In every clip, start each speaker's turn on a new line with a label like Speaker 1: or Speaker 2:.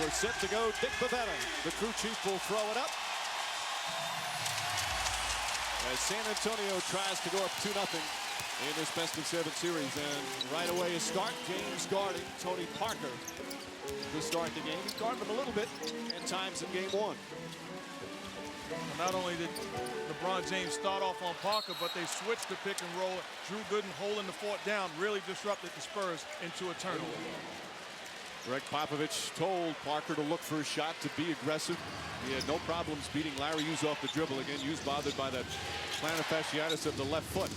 Speaker 1: are set to go. Dick Bavetta, the crew chief, will throw it up. As San Antonio tries to go up 2-0 in this best-of-7 series. And right away a start. James guarding Tony Parker to start the game. He guarded him a little bit at times in game one.
Speaker 2: Not only did LeBron James start off on Parker, but they switched the pick and roll. Drew Gooden holding the fort down really disrupted the Spurs into a turnover.
Speaker 1: Greg Popovich told Parker to look for a shot, to be aggressive. He had no problems beating Larry Hughes off the dribble. Again, Hughes bothered by that plantar fasciitis of the left foot.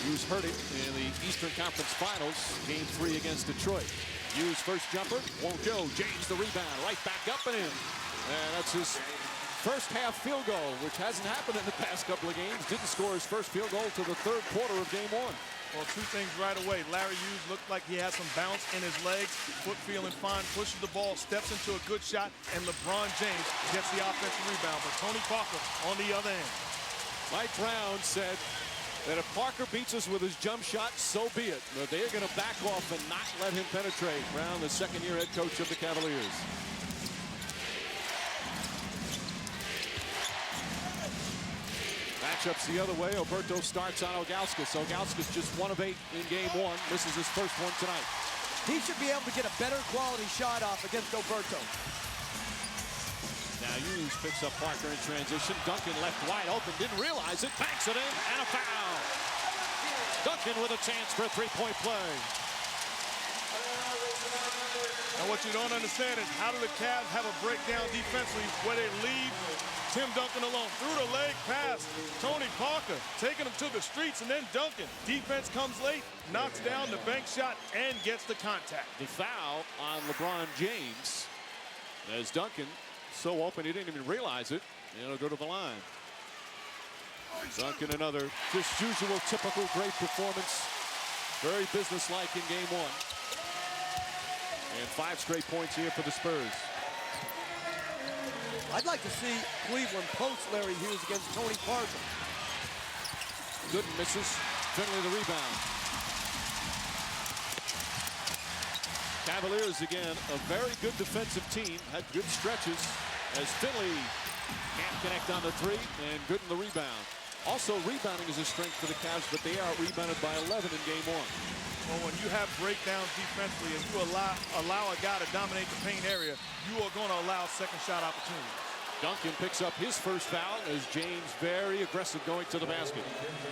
Speaker 1: Hughes hurt it in the Eastern Conference Finals, Game 3 against Detroit. Hughes' first jumper won't go. James the rebound, right back up and in. And that's his first half field goal, which hasn't happened in the past couple of games. Didn't score his first field goal till the third quarter of game one.
Speaker 2: Well, two things right away. Larry Hughes looked like he had some bounce in his legs. Foot feeling fine, pushes the ball, steps into a good shot, and LeBron James gets the offensive rebound. But Tony Parker on the other end.
Speaker 1: Mike Brown said that if Parker beats us with his jump shot, so be it. But they're going to back off and not let him penetrate. Brown, the second-year head coach of the Cavaliers. Matchups the other way. Alberto starts on Ilgauskas. Ilgauskas just 1 of 8 in game one. Misses his first one tonight.
Speaker 3: He should be able to get a better quality shot off against Alberto.
Speaker 1: Now Hughes picks up Parker in transition. Duncan left wide open, didn't realize it. Banks it in, and a foul. Duncan with a chance for a three-point play.
Speaker 2: And what you don't understand is how do the Cavs have a breakdown defensively where they leave Tim Duncan alone? Through the leg pass, Tony Parker taking him to the streets, and then Duncan. Defense comes late, knocks down the bank shot, and gets the contact.
Speaker 1: The foul on LeBron James. As Duncan, so open he didn't even realize it. And it'll go to the line. Duncan, another just usual, typical great performance. Very businesslike in game one. And 5 straight points here for the Spurs.
Speaker 3: I'd like to see Cleveland post Larry Hughes against Tony Parker.
Speaker 1: Gooden misses. Finley the rebound. Cavaliers, again, a very good defensive team. Had good stretches as Finley can't connect on the three, and Gooden the rebound. Also, rebounding is a strength for the Cavs, but they are rebounded by 11 in game one.
Speaker 2: Well, when you have breakdowns defensively and you allow a guy to dominate the paint area, you are going to allow second shot opportunities.
Speaker 1: Duncan picks up his first foul as James very aggressive going to the basket.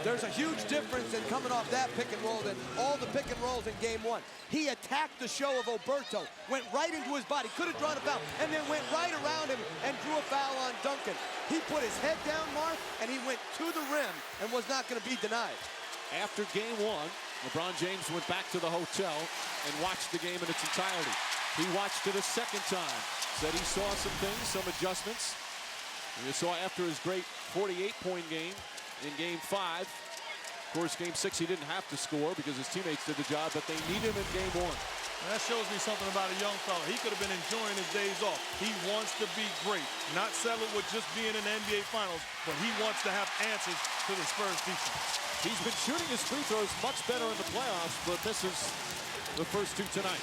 Speaker 3: There's a huge difference in coming off that pick and roll than all the pick and rolls in game one. He attacked the show of Alberto, went right into his body, could have drawn a foul, and then went right around him and drew a foul on Duncan. He put his head down, Mark, and he went to the rim and was not going to be denied.
Speaker 1: After game one, LeBron James went back to the hotel and watched the game in its entirety. He watched it a second time. Said he saw some things, some adjustments. And you saw after his great 48-point game in game 5. Of course, game 6 he didn't have to score because his teammates did the job, but they need him in game 1.
Speaker 2: And that shows me something about a young fella. He could have been enjoying his days off. He wants to be great, not settle with just being in the NBA Finals, but he wants to have answers to the Spurs defense.
Speaker 1: He's been shooting his free throws much better in the playoffs, but this is the first 2 tonight.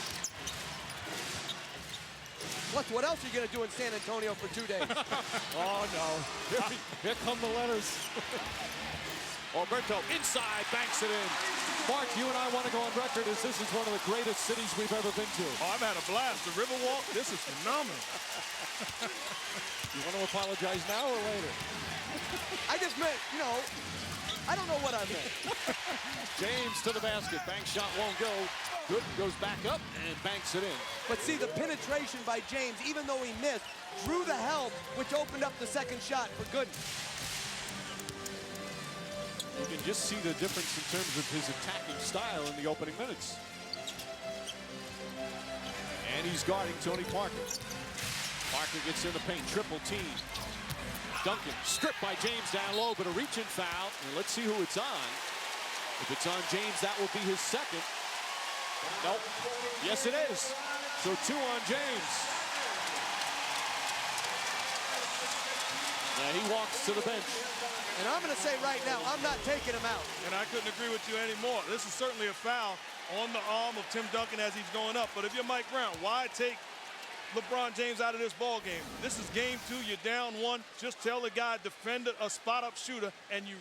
Speaker 3: What else are you going to do in San Antonio for 2 days?
Speaker 1: Oh, no. Here come the letters. Alberto inside, banks it in. Mark, you and I want to go on record as this is one of the greatest cities we've ever been to.
Speaker 2: Oh, I've had a blast. The Riverwalk, this is phenomenal.
Speaker 1: You want to apologize now or later?
Speaker 3: I just meant, you know, I don't know what I meant.
Speaker 1: James to the basket. Bank shot won't go. Gooden goes back up and banks it in.
Speaker 3: But see, the penetration by James, even though he missed, drew the help, which opened up the second shot for Gooden.
Speaker 1: You can just see the difference in terms of his attacking style in the opening minutes. And he's guarding Tony Parker. Parker gets in the paint, triple team. Duncan stripped by James down low, but a reach-in foul. And let's see who it's on. If it's on James, that will be his second. Nope. Yes, it is. So 2 on James. Now he walks to the bench.
Speaker 3: And I'm going to say right now, I'm not taking him out.
Speaker 2: And I couldn't agree with you anymore. This is certainly a foul on the arm of Tim Duncan as he's going up. But if you're Mike Brown, why take LeBron James out of this ball game. This is game 2. You're down 1. Just tell the guy, defend a spot-up shooter, and you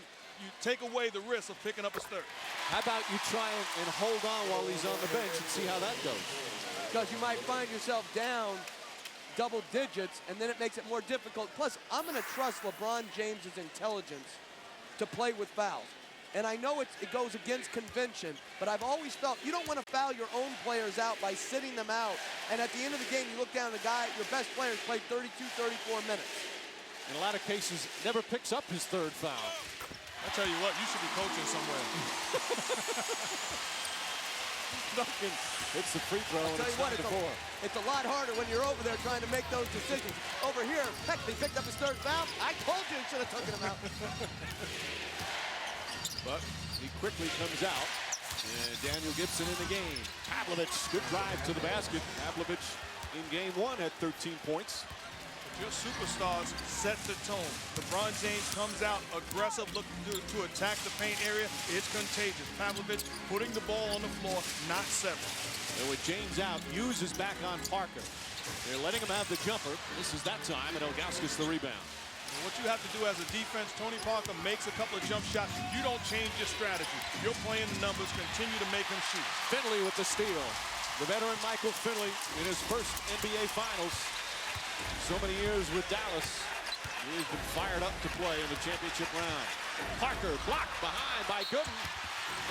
Speaker 2: take away the risk of picking up his third.
Speaker 1: How about you try and hold on while he's on the bench and see how that goes?
Speaker 3: Because you might find yourself down double digits, and then it makes it more difficult. Plus, I'm going to trust LeBron James's intelligence to play with fouls. And I know it goes against convention, but I've always felt you don't want to foul your own players out by sitting them out. And at the end of the game, you look down at the guy, your best player's played 32, 34 minutes.
Speaker 1: In a lot of cases, never picks up his third foul.
Speaker 2: I tell you what, you should be coaching somewhere.
Speaker 1: Duncan hits the free throw, and it's 9-4.
Speaker 3: It's a lot harder when you're over there trying to make those decisions. Over here, Peckley picked up his third foul. I told you he should have taken him out.
Speaker 1: But he quickly comes out, and Daniel Gibson in the game. Pavlovich, good drive to the basket. Pavlovich in game 1 had 13 points.
Speaker 2: Your superstars set the tone. LeBron James comes out aggressive, looking to attack the paint area. It's contagious. Pavlovich putting the ball on the floor, not settling.
Speaker 1: And with James out, Hughes is back on Parker. They're letting him have the jumper. This is that time, and Ilgauskas the rebound.
Speaker 2: What you have to do as a defense, Tony Parker makes a couple of jump shots. You don't change your strategy. You're playing the numbers, continue to make him shoot.
Speaker 1: Finley with the steal. The veteran Michael Finley in his first NBA Finals. So many years with Dallas. He's been fired up to play in the championship round. Parker blocked behind by Gooden.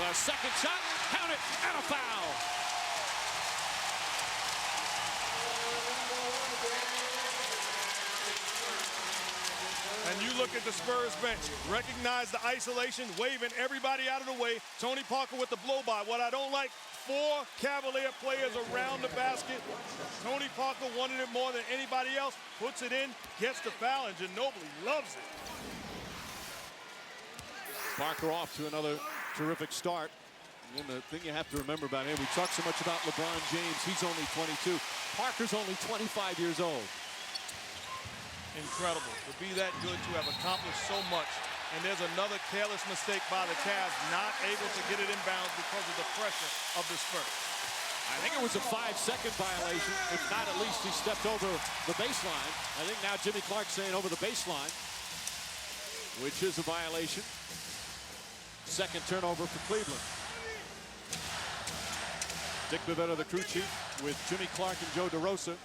Speaker 1: A second shot, count it, and a foul.
Speaker 2: And you look at the Spurs bench, recognize the isolation, waving everybody out of the way. Tony Parker with the blow-by. What I don't like, 4 Cavalier players around the basket. Tony Parker wanted it more than anybody else, puts it in, gets the foul, and Ginobili loves it.
Speaker 1: Parker off to another terrific start. And the thing you have to remember about him, we talk so much about LeBron James, he's only 22. Parker's only 25 years old.
Speaker 2: Incredible to be that good, to have accomplished so much. And there's another careless mistake by the Cavs, not able to get it in bounds because of the pressure of the Spurs.
Speaker 1: I think it was a 5-second violation. If not, at least he stepped over the baseline. I think now Jimmy Clark's saying over the baseline, which is a violation. Second turnover for Cleveland. Dick Bavetta, the crew chief, with Jimmy Clark and Joe DeRosa.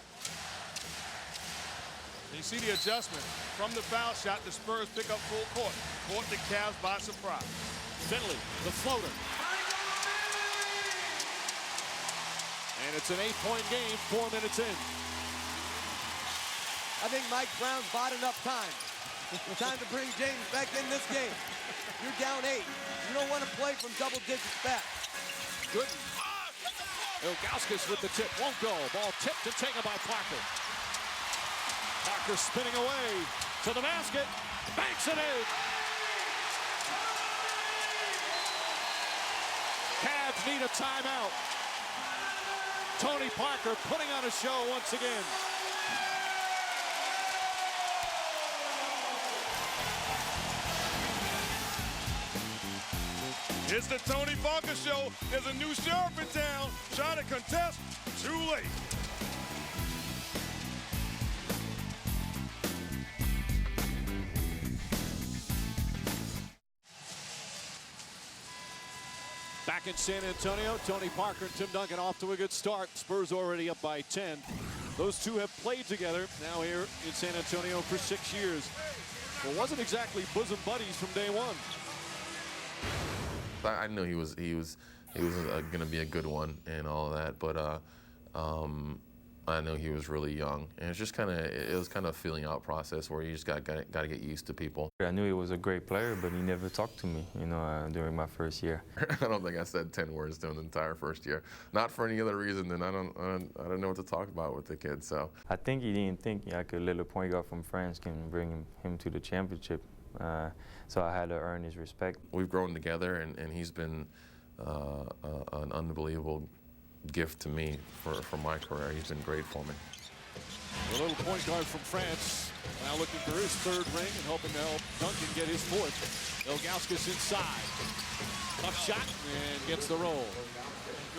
Speaker 2: You see the adjustment. From the foul shot, the Spurs pick up full court. Caught the Cavs by surprise.
Speaker 1: Finley, the floater. And it's an 8-point game, 4 minutes in.
Speaker 3: I think Mike Brown's bought enough time. Time to bring James back in this game. You're down 8. You don't want to play from double digits back.
Speaker 1: Good. Ilgauskas with the tip, won't go. Ball tipped and taken by Parker. Parker spinning away to the basket, banks it in. Cavs need a timeout. Tony Parker putting on a show once again.
Speaker 2: It's the Tony Parker show. There's a new sheriff in town trying to contest. Too late.
Speaker 1: Back in San Antonio, Tony Parker and Tim Duncan off to a good start. Spurs already up by 10. Those two have played together now here in San Antonio for 6 years. Well, wasn't exactly bosom buddies from day one.
Speaker 4: I knew he was going to be a good one and all of that, but I knew he was really young, and it was kind of a feeling out process where you just got to get used to people.
Speaker 5: I knew he was a great player, but he never talked to me, during my first year.
Speaker 4: I don't think I said 10 words to him the entire first year. Not for any other reason than I don't know what to talk about with the kid. So
Speaker 5: I think he didn't think like a little point guard from France can bring him to the championship. So I had to earn his respect.
Speaker 4: We've grown together, and he's been an unbelievable gift to me for my career. He's been great for me.
Speaker 1: A little point guard from France, now looking for his third ring and hoping to help Duncan get his fourth. Ilgauskas inside. Tough shot and gets the roll.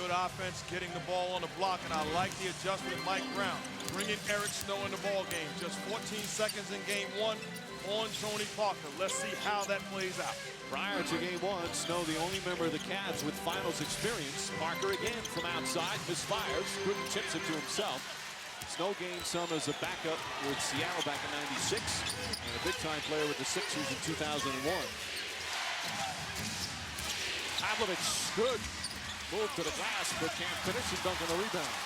Speaker 2: Good offense, getting the ball on the block, and I like the adjustment of Mike Brown, bringing Eric Snow in the ball game. Just 14 seconds in game one on Tony Parker. Let's see how that plays out.
Speaker 1: Prior to game one, Snow the only member of the Cavs with finals experience. Parker again from outside, misfires, Gruden tips it to himself. Snow gained some as a backup with Seattle back in '96, and a big-time player with the Sixers in 2001. Pavlovic, good. Move to the glass, but can't finish, and Duncan the rebound.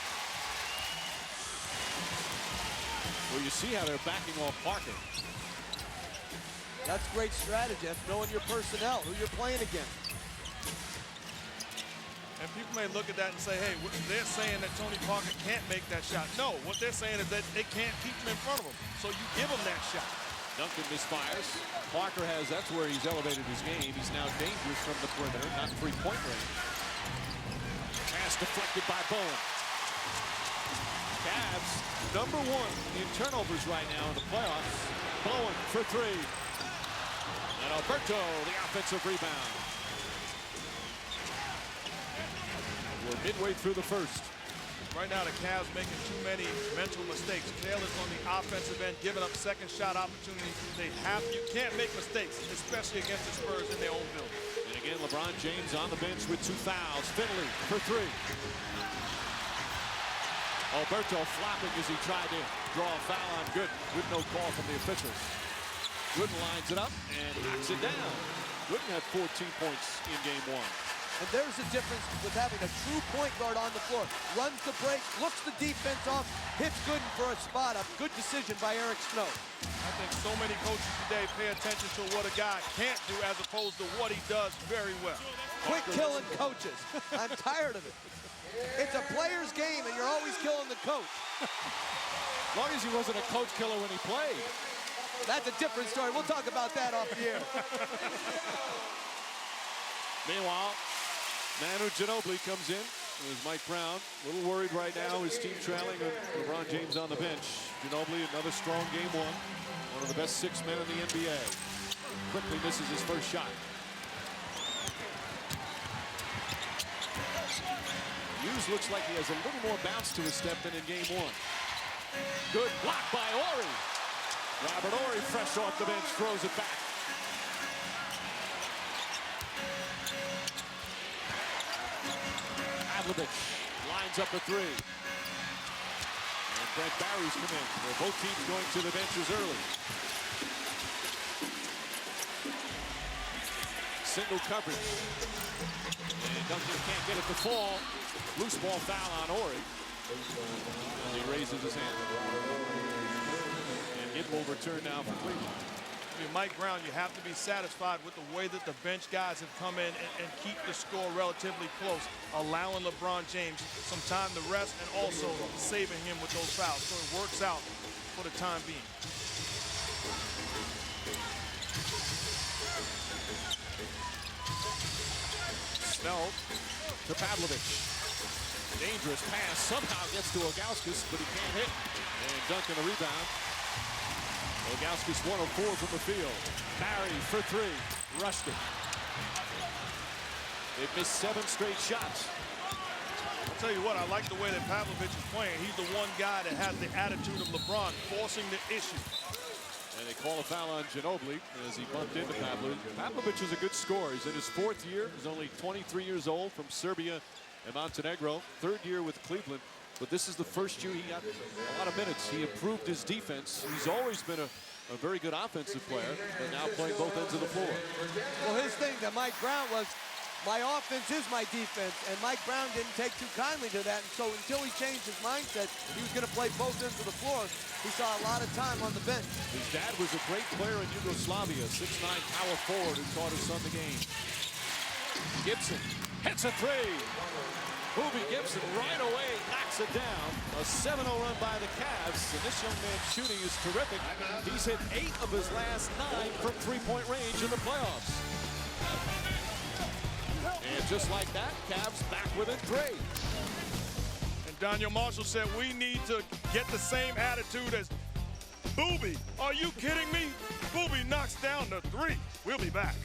Speaker 1: Well, you see how they're backing off Parker.
Speaker 3: That's great strategy. That's knowing your personnel, who you're playing against.
Speaker 2: And people may look at that and say, hey, they're saying that Tony Parker can't make that shot. No, what they're saying is that they can't keep him in front of him. So you give him that shot.
Speaker 1: Duncan misfires. Parker has, that's where he's elevated his game. He's now dangerous from the perimeter, not three-point range. Pass deflected by Bowen. Cavs, #1 in turnovers right now in the playoffs. Bowen for three. And Alberto, the offensive rebound. We're midway through the first.
Speaker 2: Right now, the Cavs making too many mental mistakes. Taylor's on the offensive end, giving up second shot opportunities. You can't make mistakes, especially against the Spurs in their own building.
Speaker 1: And again, LeBron James on the bench with 2 fouls. Finley for three. Alberto flopping as he tried to draw a foul on Gooden with no call from the officials. Gooden lines it up and knocks it down. Gooden had 14 points in game one.
Speaker 3: And there's a difference with having a true point guard on the floor. Runs the break, looks the defense off, hits Gooden for a spot up. Good decision by Eric Snow.
Speaker 2: I think so many coaches today pay attention to what a guy can't do as opposed to what he does very well.
Speaker 3: Quit killing coaches. I'm tired of it. It's a player's game, and you're always killing the coach.
Speaker 1: As long as he wasn't a coach killer when he played.
Speaker 3: That's a different story. We'll talk about that off the air.
Speaker 1: Meanwhile, Manu Ginóbili comes in. There's Mike Brown. A little worried right now. His team trailing with LeBron James on the bench. Ginóbili, another strong game one. One of the best 6 men in the NBA. Quickly misses his first shot. Hughes looks like he has a little more bounce to his step than in game one. Good block by Ori. Robert Ori, fresh off the bench, throws it back. Pavlovic lines up a three. And Brent Barry's come in. Well, both teams going to the benches early. Single coverage. And Duncan can't get it to fall. Loose ball foul on Ori. And he raises his hand. And it will return now for Cleveland.
Speaker 2: I mean, Mike Brown, you have to be satisfied with the way that the bench guys have come in and keep the score relatively close, allowing LeBron James some time to rest and also saving him with those fouls. So it works out for the time being.
Speaker 1: Snell to Pavlovic. Dangerous pass, somehow gets to Ilgauskas, but he can't hit. And Duncan a rebound. Ilgauskas 1 of 4 from the field. Barry for three, rushed it. They've missed 7 straight shots.
Speaker 2: I'll tell you what, I like the way that Pavlovic is playing. He's the one guy that has the attitude of LeBron, forcing the issue.
Speaker 1: And they call a foul on Ginóbili as he bumped into Pavlovic. Pavlovic is a good scorer. He's in his 4th year. He's only 23 years old, from Serbia and Montenegro. 3rd year with Cleveland. But this is the first year he got a lot of minutes. He improved his defense. He's always been a very good offensive player, but now playing both ends of the floor.
Speaker 3: Well, his thing to Mike Brown was, my offense is my defense, and Mike Brown didn't take too kindly to that. And so until he changed his mindset, he was going to play both ends of the floor. He saw a lot of time on the bench.
Speaker 1: His dad was a great player in Yugoslavia, 6'9" power forward who taught his son the game. Gibson hits a three. Boobie Gibson right away knocks it down. A 7-0 run by the Cavs. And this young man's shooting is terrific. He's hit 8 of his last 9 from three-point range in the playoffs. And just like that, Cavs back within 3.
Speaker 2: And Daniel Marshall said, we need to get the same attitude as Boobie. Are you kidding me? Boobie knocks down the 3. We'll be back.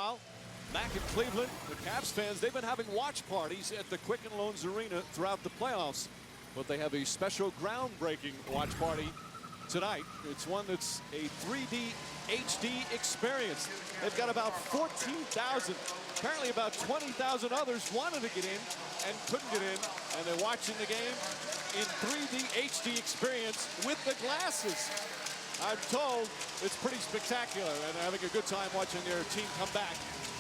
Speaker 1: Meanwhile, back in Cleveland, the Cavs fans, they've been having watch parties at the Quicken Loans Arena throughout the playoffs. But they have a special groundbreaking watch party tonight. It's one that's a 3D HD experience. They've got about 14,000. Apparently about 20,000 others wanted to get in and couldn't get in. And they're watching the game in 3D HD experience with the glasses. I'm told it's pretty spectacular, and they're having a good time watching their team come back.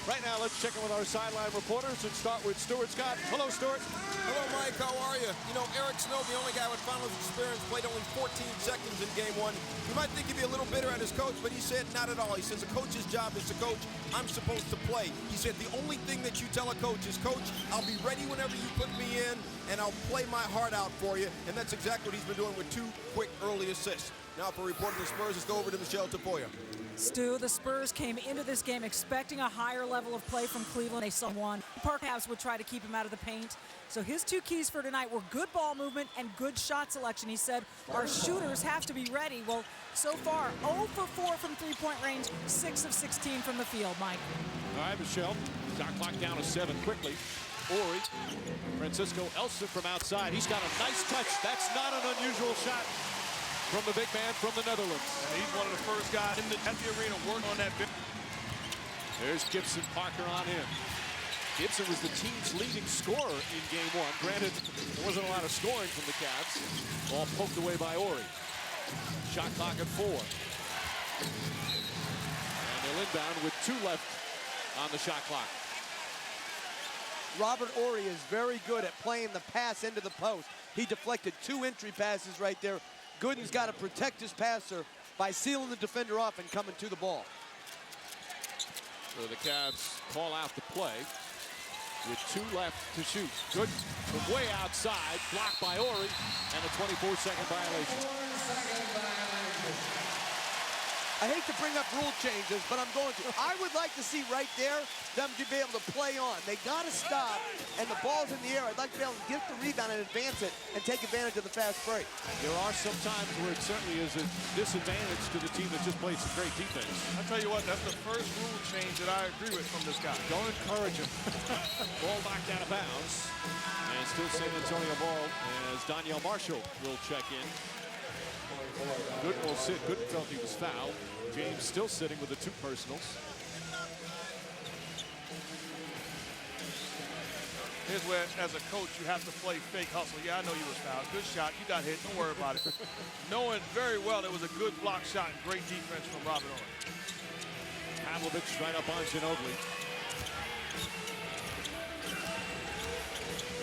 Speaker 1: Right now, let's check in with our sideline reporters and start with Stuart Scott. Hello, Stuart.
Speaker 6: Hello, Mike. How are you? You know, Eric Snow, the only guy with finals experience, played only 14 seconds in game one. You might think he'd be a little bitter at his coach, but he said not at all. He says a coach's job is to coach. I'm supposed to play. He said the only thing that you tell a coach is, Coach, I'll be ready whenever you put me in, and I'll play my heart out for you. And that's exactly what he's been doing with 2 quick early assists. Now for reporting the Spurs, let's go over to Michelle Tafoya.
Speaker 7: Stu, the Spurs came into this game expecting a higher level of play from Cleveland. They saw one. Park Cavs would try to keep him out of the paint. So his 2 keys for tonight were good ball movement and good shot selection. He said our shooters have to be ready. Well, so far, 0 for 4 from three-point range, 6 of 16 from the field, Mike.
Speaker 1: All right, Michelle. Shot clock down to 7 quickly. Ori, Francisco Elson from outside. He's got a nice touch. That's not an unusual shot from the big man from the Netherlands.
Speaker 2: And he's one of the first guys at the arena working on that bit.
Speaker 1: There's Gibson Parker on in. Gibson was the team's leading scorer in game one. Granted, there wasn't a lot of scoring from the Cavs. Ball poked away by Ori. Shot clock at 4. And they'll inbound with 2 left on the shot clock.
Speaker 3: Robert Horry is very good at playing the pass into the post. He deflected 2 entry passes right there. Gooden's got to protect his passer by sealing the defender off and coming to the ball.
Speaker 1: So the Cavs call out the play with 2 left to shoot. Gooden from way outside, blocked by Ori, and a 24-second violation.
Speaker 3: I hate to bring up rule changes, but I'm going to. I would like to see right there them to be able to play on. They got to stop, and the ball's in the air. I'd like to be able to get the rebound and advance it and take advantage of the fast break.
Speaker 1: There are some times where it certainly is a disadvantage to the team that just played some great defense.
Speaker 2: I'll tell you what, that's the first rule change that I agree with from this guy.
Speaker 1: Don't encourage him. Ball knocked out of bounds. And still San Antonio ball as Danielle Marshall will check in. Gooden will sit. Gooden felt he was fouled. James still sitting with the 2 personals.
Speaker 2: Here's where, as a coach, you have to play fake hustle. Yeah, I know you was fouled. Good shot. You got hit. Don't worry about it. Knowing very well it was a good block shot and great defense from Robert Horry.
Speaker 1: Pavlovich right up on Ginóbili.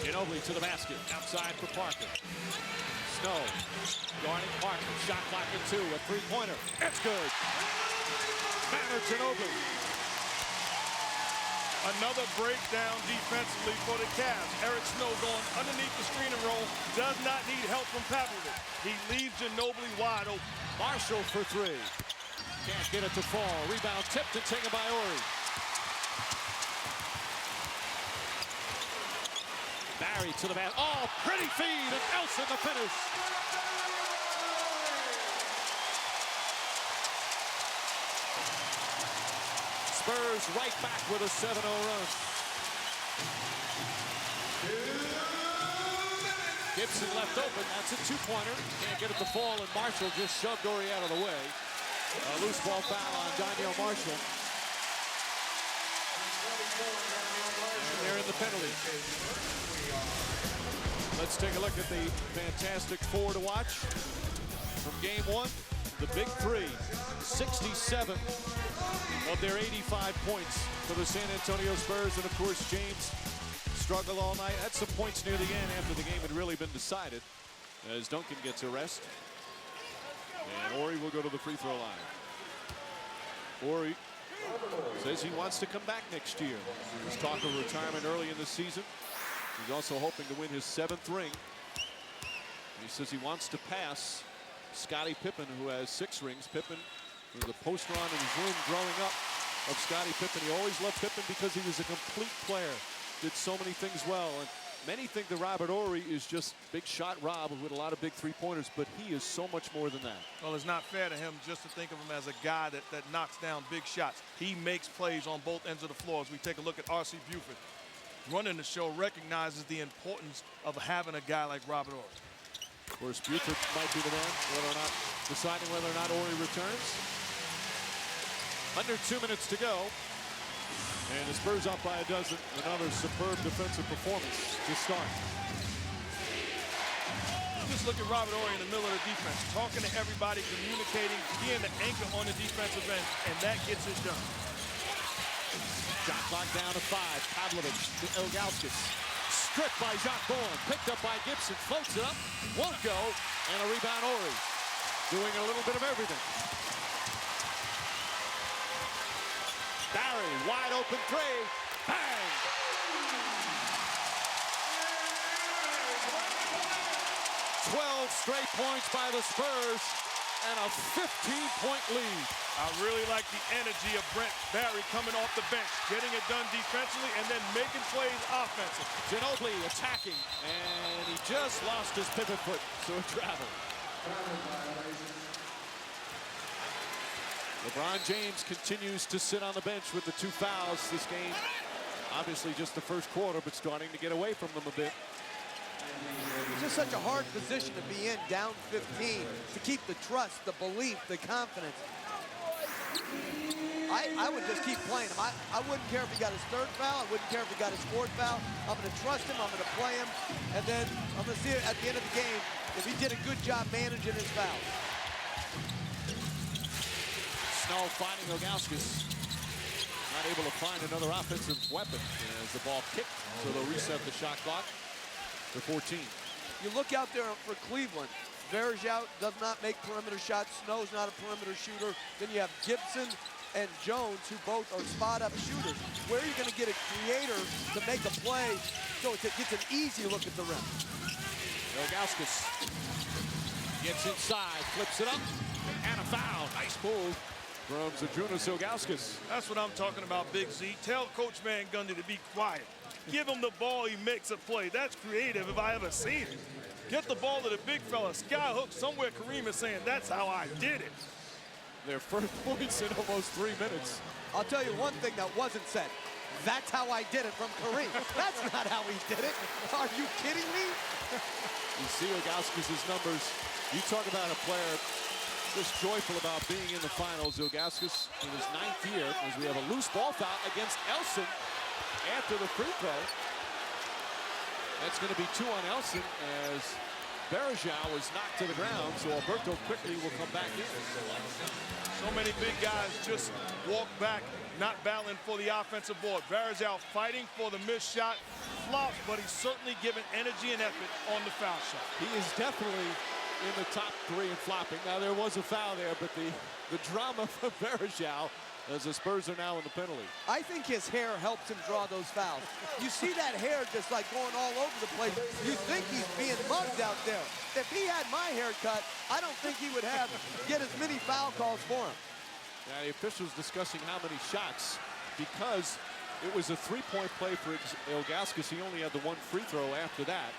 Speaker 1: Ginóbili to the basket. Outside for Parker. Snow guarding Parker. Shot clock at 2. A 3-pointer. It's good. Manu Ginóbili.
Speaker 2: Another breakdown defensively for the Cavs. Eric Snow going underneath the screen and roll. Does not need help from Pavlovich. He leaves Ginóbili wide open.
Speaker 1: Marshall for 3. Can't get it to fall. Rebound tipped and taken by Ori. Barry to the basket. Oh, pretty feed, and Elson the finish. Spurs right back with a 7-0 run. Gibson left open. That's a 2-pointer. Can't get it to fall, and Marshall just shoved Ori out of the way. A loose ball foul on Danielle Marshall. And they're in the penalty. Let's take a look at the fantastic 4 to watch from game 1. The big 3, 67 of their 85 points for the San Antonio Spurs. And, of course, James struggled all night. Had some points near the end after the game had really been decided as Duncan gets a rest. And Ori will go to the free throw line. Ori says he wants to come back next year. There was talk of retirement early in the season. He's also hoping to win his 7th ring. He says he wants to pass Scottie Pippen, who has 6 rings. Pippen was a poster on in his room growing up of Scottie Pippen. He always loved Pippen because he was a complete player. Did so many things well. And Many think that Robert Horry is just big shot Rob with a lot of big three-pointers, but he is so much more than that.
Speaker 2: Well, it's not fair to him just to think of him as a guy that knocks down big shots. He makes plays on both ends of the floor. As we take a look at R.C. Buford, running the show, recognizes the importance of having a guy like Robert Horry.
Speaker 1: Of course, Buford might be the man deciding whether or not Horry returns. Under 2 minutes to go. And the Spurs up by a dozen. Another superb defensive performance to start.
Speaker 2: Just look at Robert Horry in the middle of the defense, talking to everybody, communicating, being the anchor on the defensive end, and that gets it done.
Speaker 1: Shot clock down to 5. Pavlovich to Ilgauskas. Stripped by Jacques Bourne. Picked up by Gibson. Floats it up. Won't go. And a rebound Horry. Doing a little bit of everything. Barry, wide open three. Bang! "12 straight points by the Spurs and a 15-point lead."
Speaker 2: I really like the energy of Brent Barry coming off the bench, getting it done defensively and then making plays offensively.
Speaker 1: Ginobili attacking, and he just lost his pivot foot, so it traveled. LeBron James continues to sit on the bench with the 2 fouls this game. Obviously just the first quarter, but starting to get away from them a bit.
Speaker 3: It's just such a hard position to be in, down 15, to keep the trust, the belief, the confidence. I would just keep playing him. I wouldn't care if he got his 3rd foul. I wouldn't care if he got his 4th foul. I'm going to trust him. I'm going to play him. And then I'm going to see at the end of the game if he did a good job managing his fouls.
Speaker 1: Snow finding Ilgauskas. Not able to find another offensive weapon as the ball kicked, so they'll reset the shot clock to 14.
Speaker 3: You look out there for Cleveland. Verjao does not make perimeter shots. Snow's not a perimeter shooter. Then you have Gibson and Jones, who both are spot-up shooters. Where are you going to get a creator to make a play so it gets an easy look at the rim?
Speaker 1: Ilgauskas gets inside, flips it up, and a foul. Nice move from Zydrunas Ilgauskas.
Speaker 2: That's what I'm talking about, Big Z. Tell Coach Van Gundy to be quiet. Give him the ball, he makes a play. That's creative if I ever seen it. Get the ball to the big fella. Skyhook somewhere. Kareem is saying, that's how I did it.
Speaker 1: Their first points in almost 3 minutes.
Speaker 3: I'll tell you one thing that wasn't said. That's how I did it from Kareem. That's not how he did it. Are you kidding me?
Speaker 1: You see Ilgauskas' numbers. You talk about a player just joyful about being in the finals. Ilgauskas in his 9th year, as we have a loose ball foul against Elson after the free throw. That's going to be 2 on Elson as Verjao was knocked to the ground, so Alberto quickly will come back in.
Speaker 2: So many big guys just walk back, not battling for the offensive board. Verjao fighting for the missed shot, flops, but he's certainly given energy and effort on the foul shot.
Speaker 1: He is definitely in the top 3 in flopping. Now, there was a foul there, but the drama from Verjao as the Spurs are now in the penalty.
Speaker 3: I think his hair helps him draw those fouls. You see that hair just like going all over the place. You think he's being mugged out there. If he had my haircut, I don't think he would get as many foul calls for him.
Speaker 1: Now, the officials discussing how many shots, because it was a 3-point play for Ilgauskas. He only had the 1 free throw after that.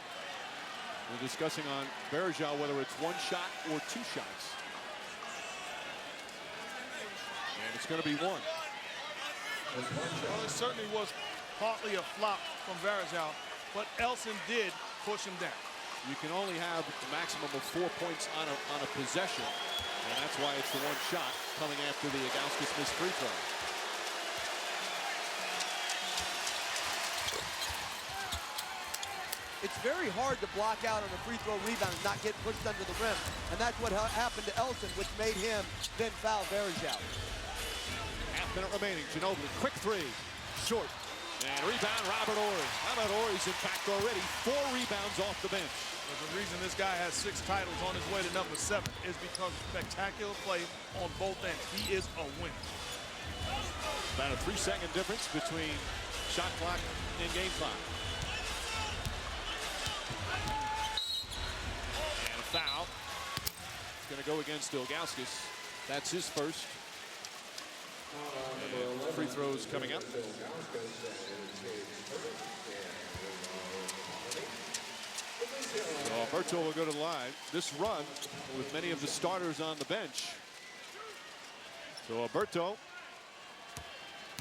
Speaker 1: They're discussing on Verjao whether it's 1 shot or 2 shots. And it's going to be 1.
Speaker 2: Well, it certainly was partly a flop from Verjao, but Elson did push him down.
Speaker 1: You can only have a maximum of 4 points on a possession, and that's why it's the 1 shot coming after the Ilgauskas missed free throw.
Speaker 3: It's very hard to block out on a free throw rebound and not get pushed under the rim. And that's what happened to Elson, which made him then foul Verjao.
Speaker 1: Half-minute remaining. Ginobili, quick 3. Short. And rebound, Robert Horry. Robert Horry's, in fact, already 4 rebounds off the bench.
Speaker 2: Well, the reason this guy has 6 titles on his way to number 7 is because of spectacular play on both ends. He is a winner.
Speaker 1: About a 3-second difference between shot clock and game clock. And a foul. It's going to go against Ilgauskas. That's his first. And free throws coming up. So Alberto will go to the line. This run with many of the starters on the bench. So Alberto,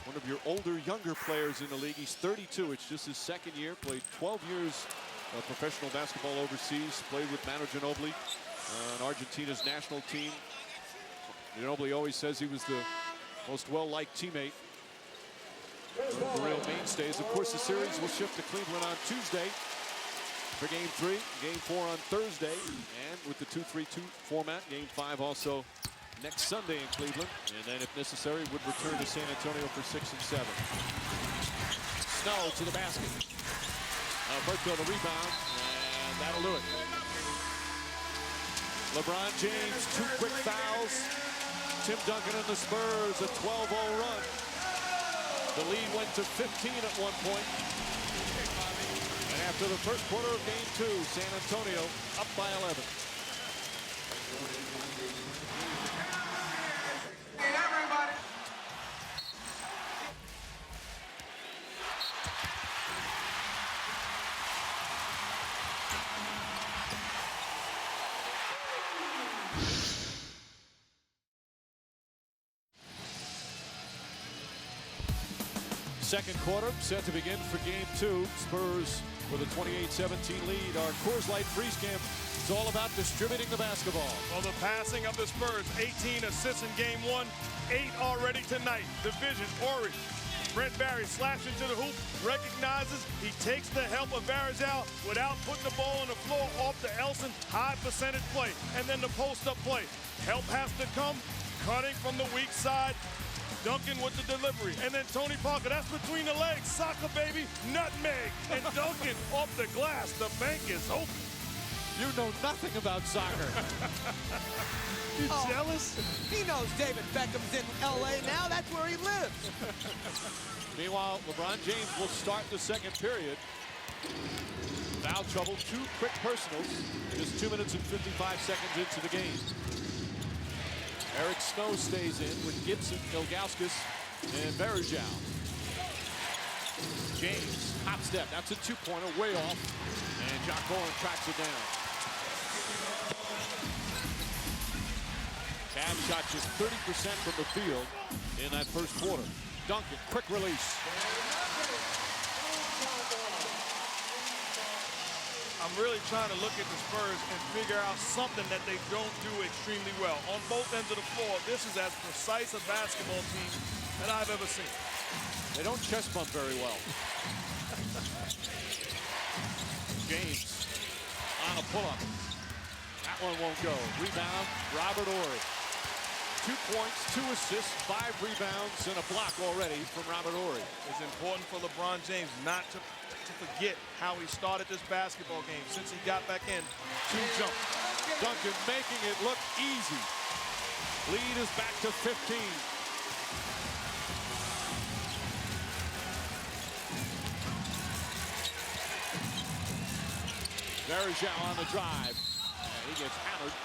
Speaker 1: one of your older, younger players in the league. He's 32. It's just his second year. Played 12 years of professional basketball overseas. Played with Manu Ginóbili on Argentina's national team. Ginobili always says he was the most well-liked teammate. One of the real mainstays. Of course, the series will shift to Cleveland on Tuesday for Game 3. Game 4 on Thursday. And with the 2-3-2 format, Game 5 also next Sunday in Cleveland. And then, if necessary, would return to San Antonio for 6 and 7. Snow to the basket. Alberto the rebound, and that'll do it. LeBron James, 2 quick fouls. Tim Duncan and the Spurs, a 12-0 run. The lead went to 15 at one point. And after the first quarter of Game 2, San Antonio up by 11. Second quarter set to begin for Game 2. Spurs with a 28-17 lead. Our Coors Light Freeze Game is all about distributing the basketball.
Speaker 2: Well, the passing of the Spurs, 18 assists in Game 1, 8 already tonight. Division, Ori. Brent Barry slashes into the hoop, recognizes, he takes the help of Varejao without putting the ball on the floor off the Elson high percentage play. And then the post-up play. Help has to come, cutting from the weak side. Duncan with the delivery, and then Tony Parker, that's between the legs, soccer baby, nutmeg, and Duncan off the glass, the bank is open.
Speaker 1: You know nothing about soccer.
Speaker 2: You jealous?
Speaker 3: He knows David Beckham's in LA now, that's where he lives.
Speaker 1: Meanwhile, LeBron James will start the second period. Foul trouble, 2 quick personals, just 2 minutes and 55 seconds into the game. Eric Snow stays in with Gibson, Ilgauskas, and Varejao. James, hop step. That's a 2-pointer, way off. And Jock Bowen tracks it down. Cavs shot just 30% from the field in that first quarter. Duncan, quick release.
Speaker 2: I'm really trying to look at the Spurs and figure out something that they don't do extremely well. On both ends of the floor, this is as precise a basketball team that I've ever seen.
Speaker 1: They don't chest bump very well. James on a pull-up. That one won't go. Rebound, Robert Horry. 2 points, 2 assists, 5 rebounds, and a block already from Robert Horry.
Speaker 2: It's important for LeBron James not to forget how he started this basketball game since he got back in. 2 jumps.
Speaker 1: Duncan making it look easy. Lead is back to 15. Varejao on the drive. And he gets hammered.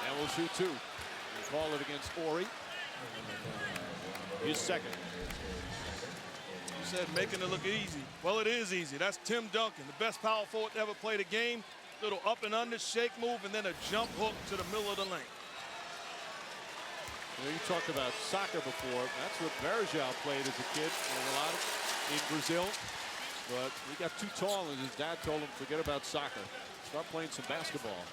Speaker 1: And will shoot 2. And call it against Horry. His second.
Speaker 2: Said making it look easy. Well, it is easy. That's Tim Duncan, the best power forward to ever play the game. Little up and under shake move, and then a jump hook to the middle of the lane.
Speaker 1: You know, you talked about soccer before. That's what Varejao played as a kid in Brazil. But he got too tall, and his dad told him, forget about soccer. Start playing some basketball.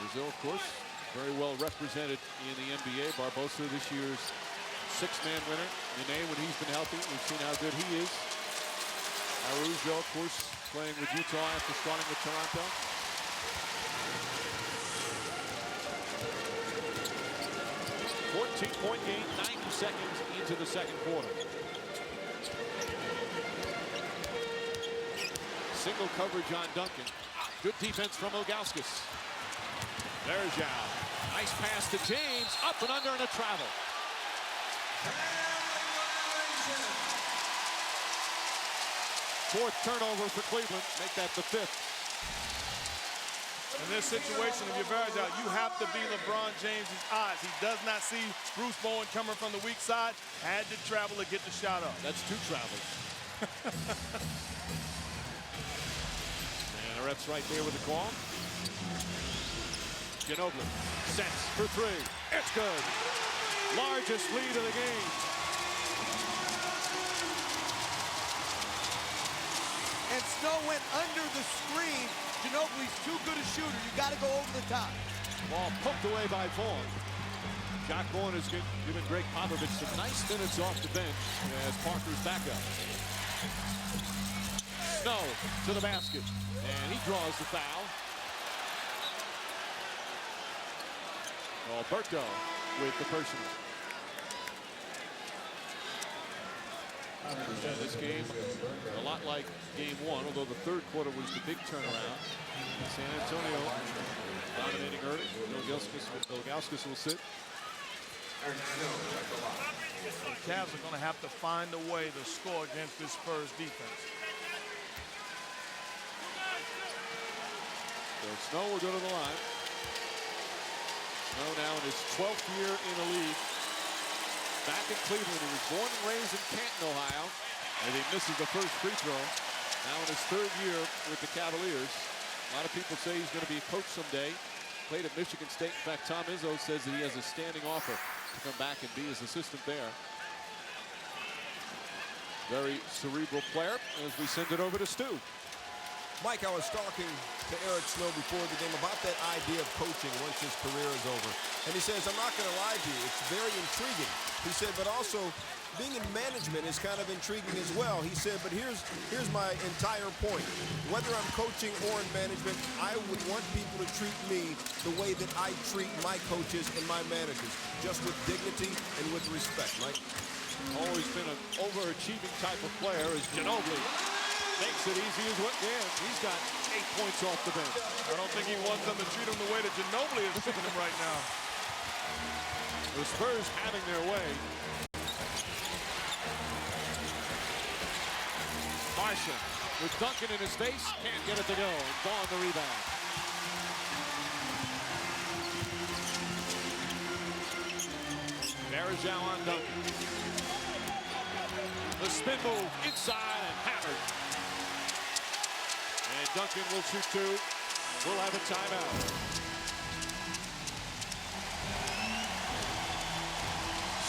Speaker 1: Brazil, of course, very well represented in the NBA. Barbosa this year's 6-man winner. Nene, when he's been healthy, we've seen how good he is. Araujo, of course, playing with Utah after starting with Toronto. Point game, 90 seconds into the second quarter. Single coverage on Duncan. Good defense from Ilgauskas. Varejao. Nice pass to James. Up and under and a travel. Fourth turnover for Cleveland. Make that the 5th.
Speaker 2: In this situation, if you're Varejao, you have to be LeBron James' eyes. He does not see Bruce Bowen coming from the weak side. Had to travel to get the shot up.
Speaker 1: That's 2 travels. ref's right there with the call. Ginobili sets for three. It's good. Largest lead of the game.
Speaker 3: And Snow went under the screen. Ginobili's too good a shooter. You got to go over the top.
Speaker 1: Ball poked away by Vaughn. Jack Vaughn has given Greg Popovich some nice minutes off the bench as Parker's backup. Snow to the basket, and he draws the foul. Alberto with the personal. This game, a lot like game one, although the third quarter was the big turnaround. San Antonio dominating early. Ilgauskas will sit.
Speaker 2: The Cavs are going to have to find a way to score against this Spurs defense.
Speaker 1: So Snow will go to the line. Snow now in his 12th year in the league. Back in Cleveland. He was born and raised in Canton, Ohio. And he misses the first free throw. Now in his third year with the Cavaliers. A lot of people say he's going to be a coach someday. Played at Michigan State. In fact, Tom Izzo says that he has a standing offer to come back and be his assistant there. Very cerebral player as we send it over to Stu.
Speaker 6: Mike, I was talking to Eric Snow before the game about that idea of coaching once his career is over. And he says, I'm not going to lie to you, it's very intriguing. He said, but also being in management is kind of intriguing as well. He said, but here's my entire point. Whether I'm coaching or in management, I would want people to treat me the way that I treat my coaches and my managers, just with dignity and with respect, Mike.
Speaker 1: Always been an overachieving type of player is Ginobili. Makes it easy as well. Yeah, he's got 8 points off the bench.
Speaker 2: I don't think he wants them to treat him the way that Ginobili is treating him right now.
Speaker 1: The Spurs having their way. Marshall with Duncan in his face, can't get it to go. And Vaughn the rebound. Varejao on Duncan. The spin move inside and hammered. And Duncan will shoot two. We'll have a timeout.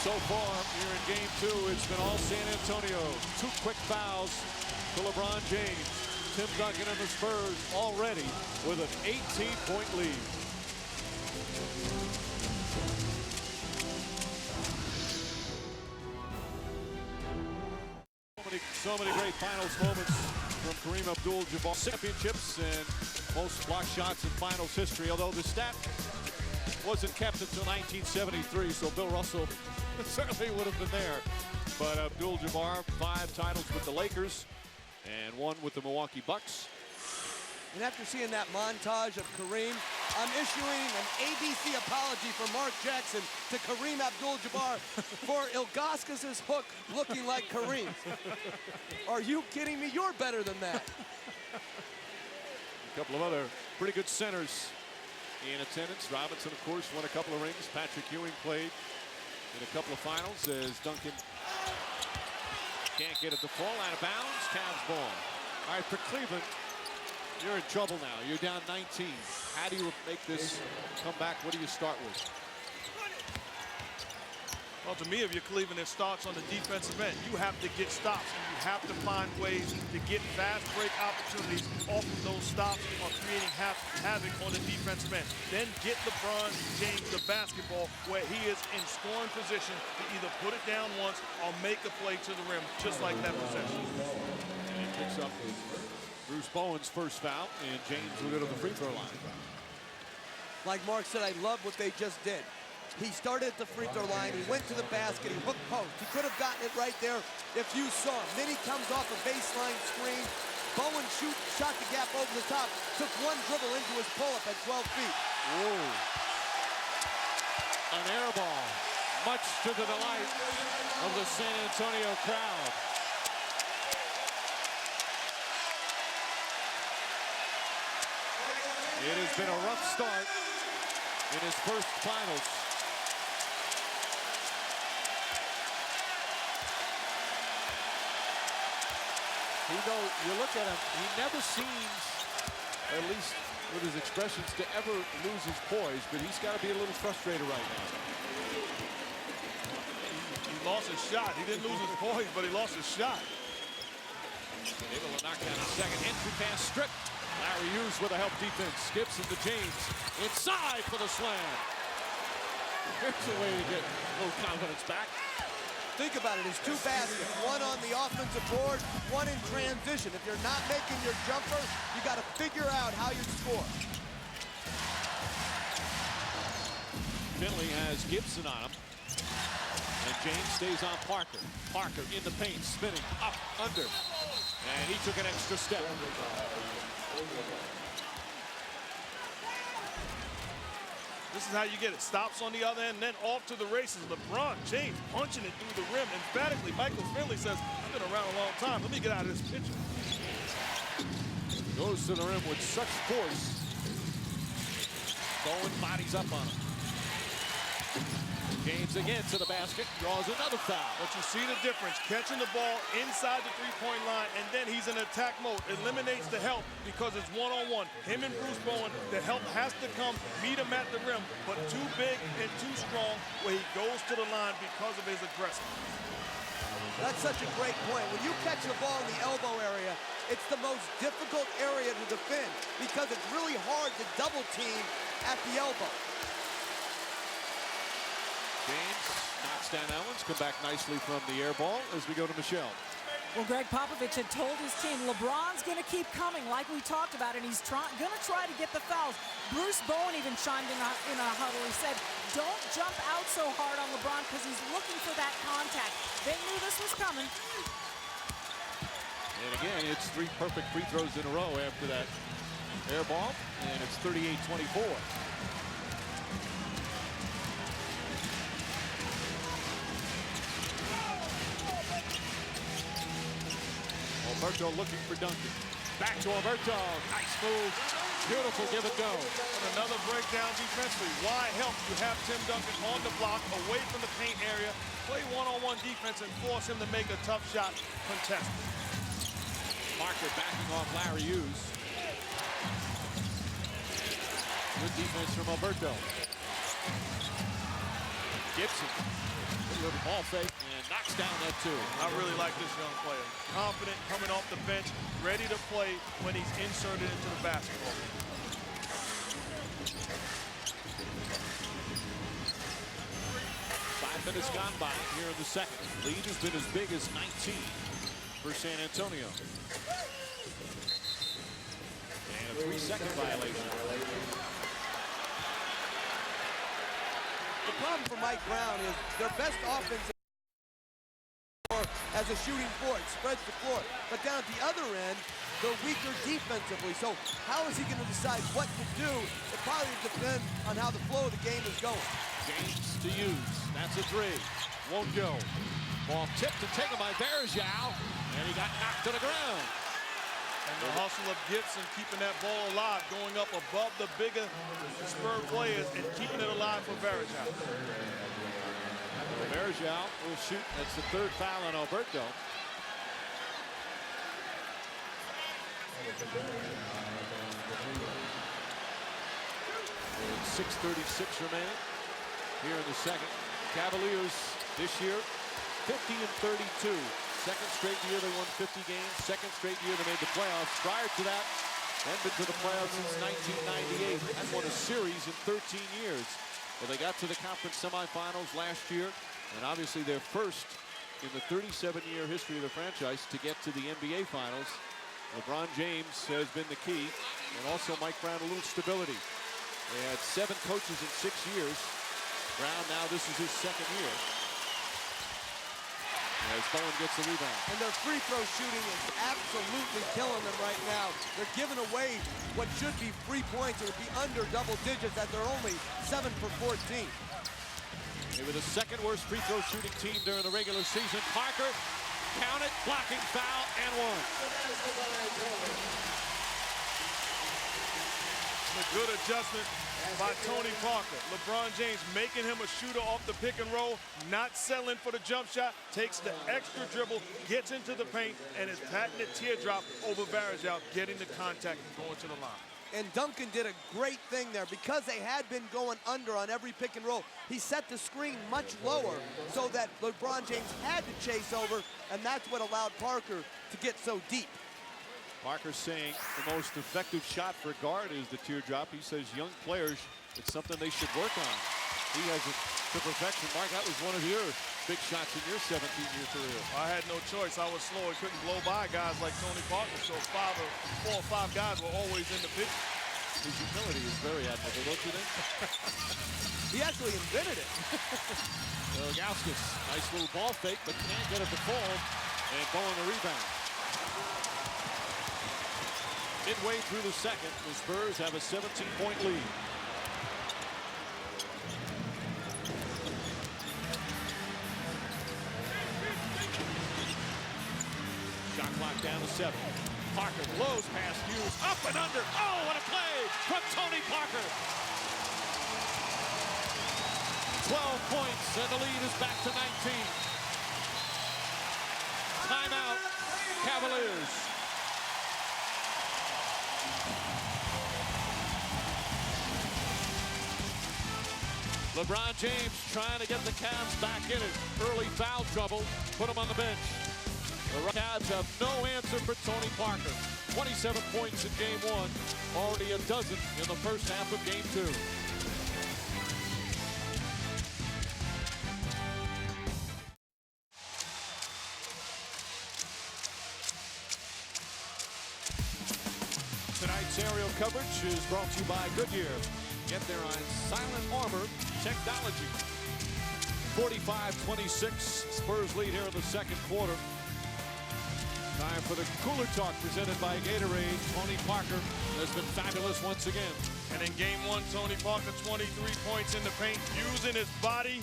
Speaker 1: So far, here in game two, it's been all San Antonio. 2 quick fouls to LeBron James. Tim Duncan and the Spurs already with an 18-point lead. So many great finals moments from Kareem Abdul-Jabbar. Championships and most block shots in finals history, although the stat wasn't kept until 1973, so Bill Russell certainly would have been there. But Abdul-Jabbar, 5 titles with the Lakers and 1 with the Milwaukee Bucks.
Speaker 3: And after seeing that montage of Kareem, I'm issuing an ABC apology for Mark Jackson to Kareem Abdul-Jabbar for Ilgauskas' hook looking like Kareem's. Are you kidding me? You're better than that.
Speaker 1: A couple of other pretty good centers in attendance. Robinson, of course, won a couple of rings. Patrick Ewing played in a couple of finals as Duncan can't get it to fall out of bounds. Cavs ball. All right, for Cleveland, you're in trouble now. You're down 19. How do you make this come back? What do you start with?
Speaker 2: Well, to me, if you're Cleveland, it starts on the defensive end. You have to get stops, and you have to find ways to get fast break opportunities off of those stops or creating havoc on the defensive end. Then get LeBron James the basketball where he is in scoring position to either put it down once or make a play to the rim, just like that possession.
Speaker 1: And he picks up Bruce Bowen's first foul, and James will go to the free throw line.
Speaker 3: Like Mark said, I love what they just did. He started at the free throw line. He went to the basket. He hooked post. He could have gotten it right there if you saw him. Then he comes off a baseline screen. Bowen shot the gap over the top. Took 1 dribble into his pull-up at 12 feet.
Speaker 1: Whoa. An air ball, much to the delight of the San Antonio crowd. It has been a rough start in his first finals. You know, you look at him, he never seems at least with his expressions, to ever lose his poise, but he's got to be a little frustrated right now.
Speaker 2: He lost his shot. He didn't lose his poise, but he lost his shot.
Speaker 1: Able to knock down a second entry pass strip. Larry Hughes with a help defense. Skips into James. Inside for the slam. Here's a way to get a little confidence back.
Speaker 3: Think about it, it's two baskets, one on the offensive board, one in transition. If you're not making your jumper, you got to figure out how you score.
Speaker 1: Finley has Gibson on him. And James stays on Parker. Parker in the paint, spinning up, under. And he took an extra step.
Speaker 2: This is how you get it. Stops on the other end, and then off to the races. LeBron James punching it through the rim. Emphatically, Michael Finley says, I've been around a long time. Let me get out of this picture.
Speaker 1: Goes to the rim with such force. Bowen bodies up on him. James again to the basket, draws another foul.
Speaker 2: But you see the difference, catching the ball inside the three-point line, and then he's in attack mode. Eliminates the help because it's one-on-one. Him and Bruce Bowen, the help has to come, meet him at the rim, but too big and too strong where he goes to the line because of his aggressiveness.
Speaker 3: That's such a great point. When you catch the ball in the elbow area, it's the most difficult area to defend because it's really hard to double team at the elbow.
Speaker 1: James knocks down Owens, come back nicely from the air ball as we go to Michelle.
Speaker 7: Well, Greg Popovich had told his team, LeBron's going to keep coming like we talked about, and he's going to try to get the fouls. Bruce Bowen even chimed in a huddle. He said, don't jump out so hard on LeBron because he's looking for that contact. They knew this was coming.
Speaker 1: And again, it's 3 perfect free throws in a row after that air ball, and it's 38-24. Alberto looking for Duncan. Back to Alberto. Nice move. Beautiful give and go.
Speaker 2: And another breakdown defensively. Why help? You have Tim Duncan on the block, away from the paint area. Play one-on-one defense and force him to make a tough shot contested.
Speaker 1: Parker backing off Larry Hughes. Good defense from Alberto. Gibson. A little ball fake and knocks down that 2.
Speaker 2: I really like this young player. Confident, coming off the bench, ready to play when he's inserted into the basketball.
Speaker 1: 5 minutes gone by here in the second. Lead has been as big as 19 for San Antonio. And a 3-second violation.
Speaker 3: The problem for Mike Brown is their best offense as a shooting force, spreads the floor. But down at the other end, they're weaker defensively. So how is he going to decide what to do? It probably depends on how the flow of the game is going.
Speaker 1: James to use. That's a 3. Won't go. Ball tipped and taken by Varejao. And he got knocked to the ground.
Speaker 2: And the hustle of Gibson keeping that ball alive, going up above the bigger Spurs players and keeping it alive for Varejao.
Speaker 1: Varejao will shoot. That's the 3rd foul on Alberto. And 6:36 remaining here in the second. Cavaliers this year 50-32. Second straight year they won 50 games. Second straight year they made the playoffs. Prior to that, they've been to the playoffs since 1998. Hadn't won a series in 13 years. Well, they got to the conference semifinals last year, and obviously they're first in the 37-year history of the franchise to get to the NBA Finals. LeBron James has been the key, and also Mike Brown, a little stability. They had 7 coaches in 6 years. Brown now, this is his 2nd year. As Bowen gets the rebound.
Speaker 3: And their free throw shooting is absolutely killing them right now. They're giving away what should be free points. It would be under double digits as they're only 7 for 14.
Speaker 1: They were the 2nd worst free throw shooting team during the regular season. Parker, count it, blocking foul, and 1.
Speaker 2: A good adjustment by Tony Parker. LeBron James making him a shooter off the pick and roll, not settling for the jump shot, takes the extra dribble, gets into the paint, and his patented teardrop over Varejao, getting the contact and going to the line.
Speaker 3: And Duncan did a great thing there because they had been going under on every pick and roll. He set the screen much lower so that LeBron James had to chase over, and that's what allowed Parker to get so deep.
Speaker 1: Parker saying the most effective shot for a guard is the teardrop. He says young players, it's something they should work on. He has it to perfection. Mark, that was one of your big shots in your 17-year career.
Speaker 2: I had no choice. I was slow. I couldn't blow by guys like Tony Parker, so 4 or 5 guys were always in the picture.
Speaker 1: His humility is very admirable, don't you think?
Speaker 3: He actually invented it.
Speaker 1: Ilgauskas, nice little ball fake, but can't get it to fall, and Bowen the rebound. Midway through the second, the Spurs have a 17-point lead. Shot clock down to 7. Parker blows past Hughes, up and under. Oh, what a play from Tony Parker. 12 points, and the lead is back to 19. Timeout, Cavaliers. LeBron James trying to get the Cavs back in it. Early foul trouble, put him on the bench. The Cavs have no answer for Tony Parker. 27 points in game 1, already a dozen in the first half of game 2. Tonight's aerial coverage is brought to you by Goodyear. Get there on Silent Armor Technology. 45-26, Spurs lead here in the second quarter. Time for the Cooler Talk presented by Gatorade. Tony Parker has been fabulous once again.
Speaker 2: And in game 1, Tony Parker, 23 points in the paint, using his body,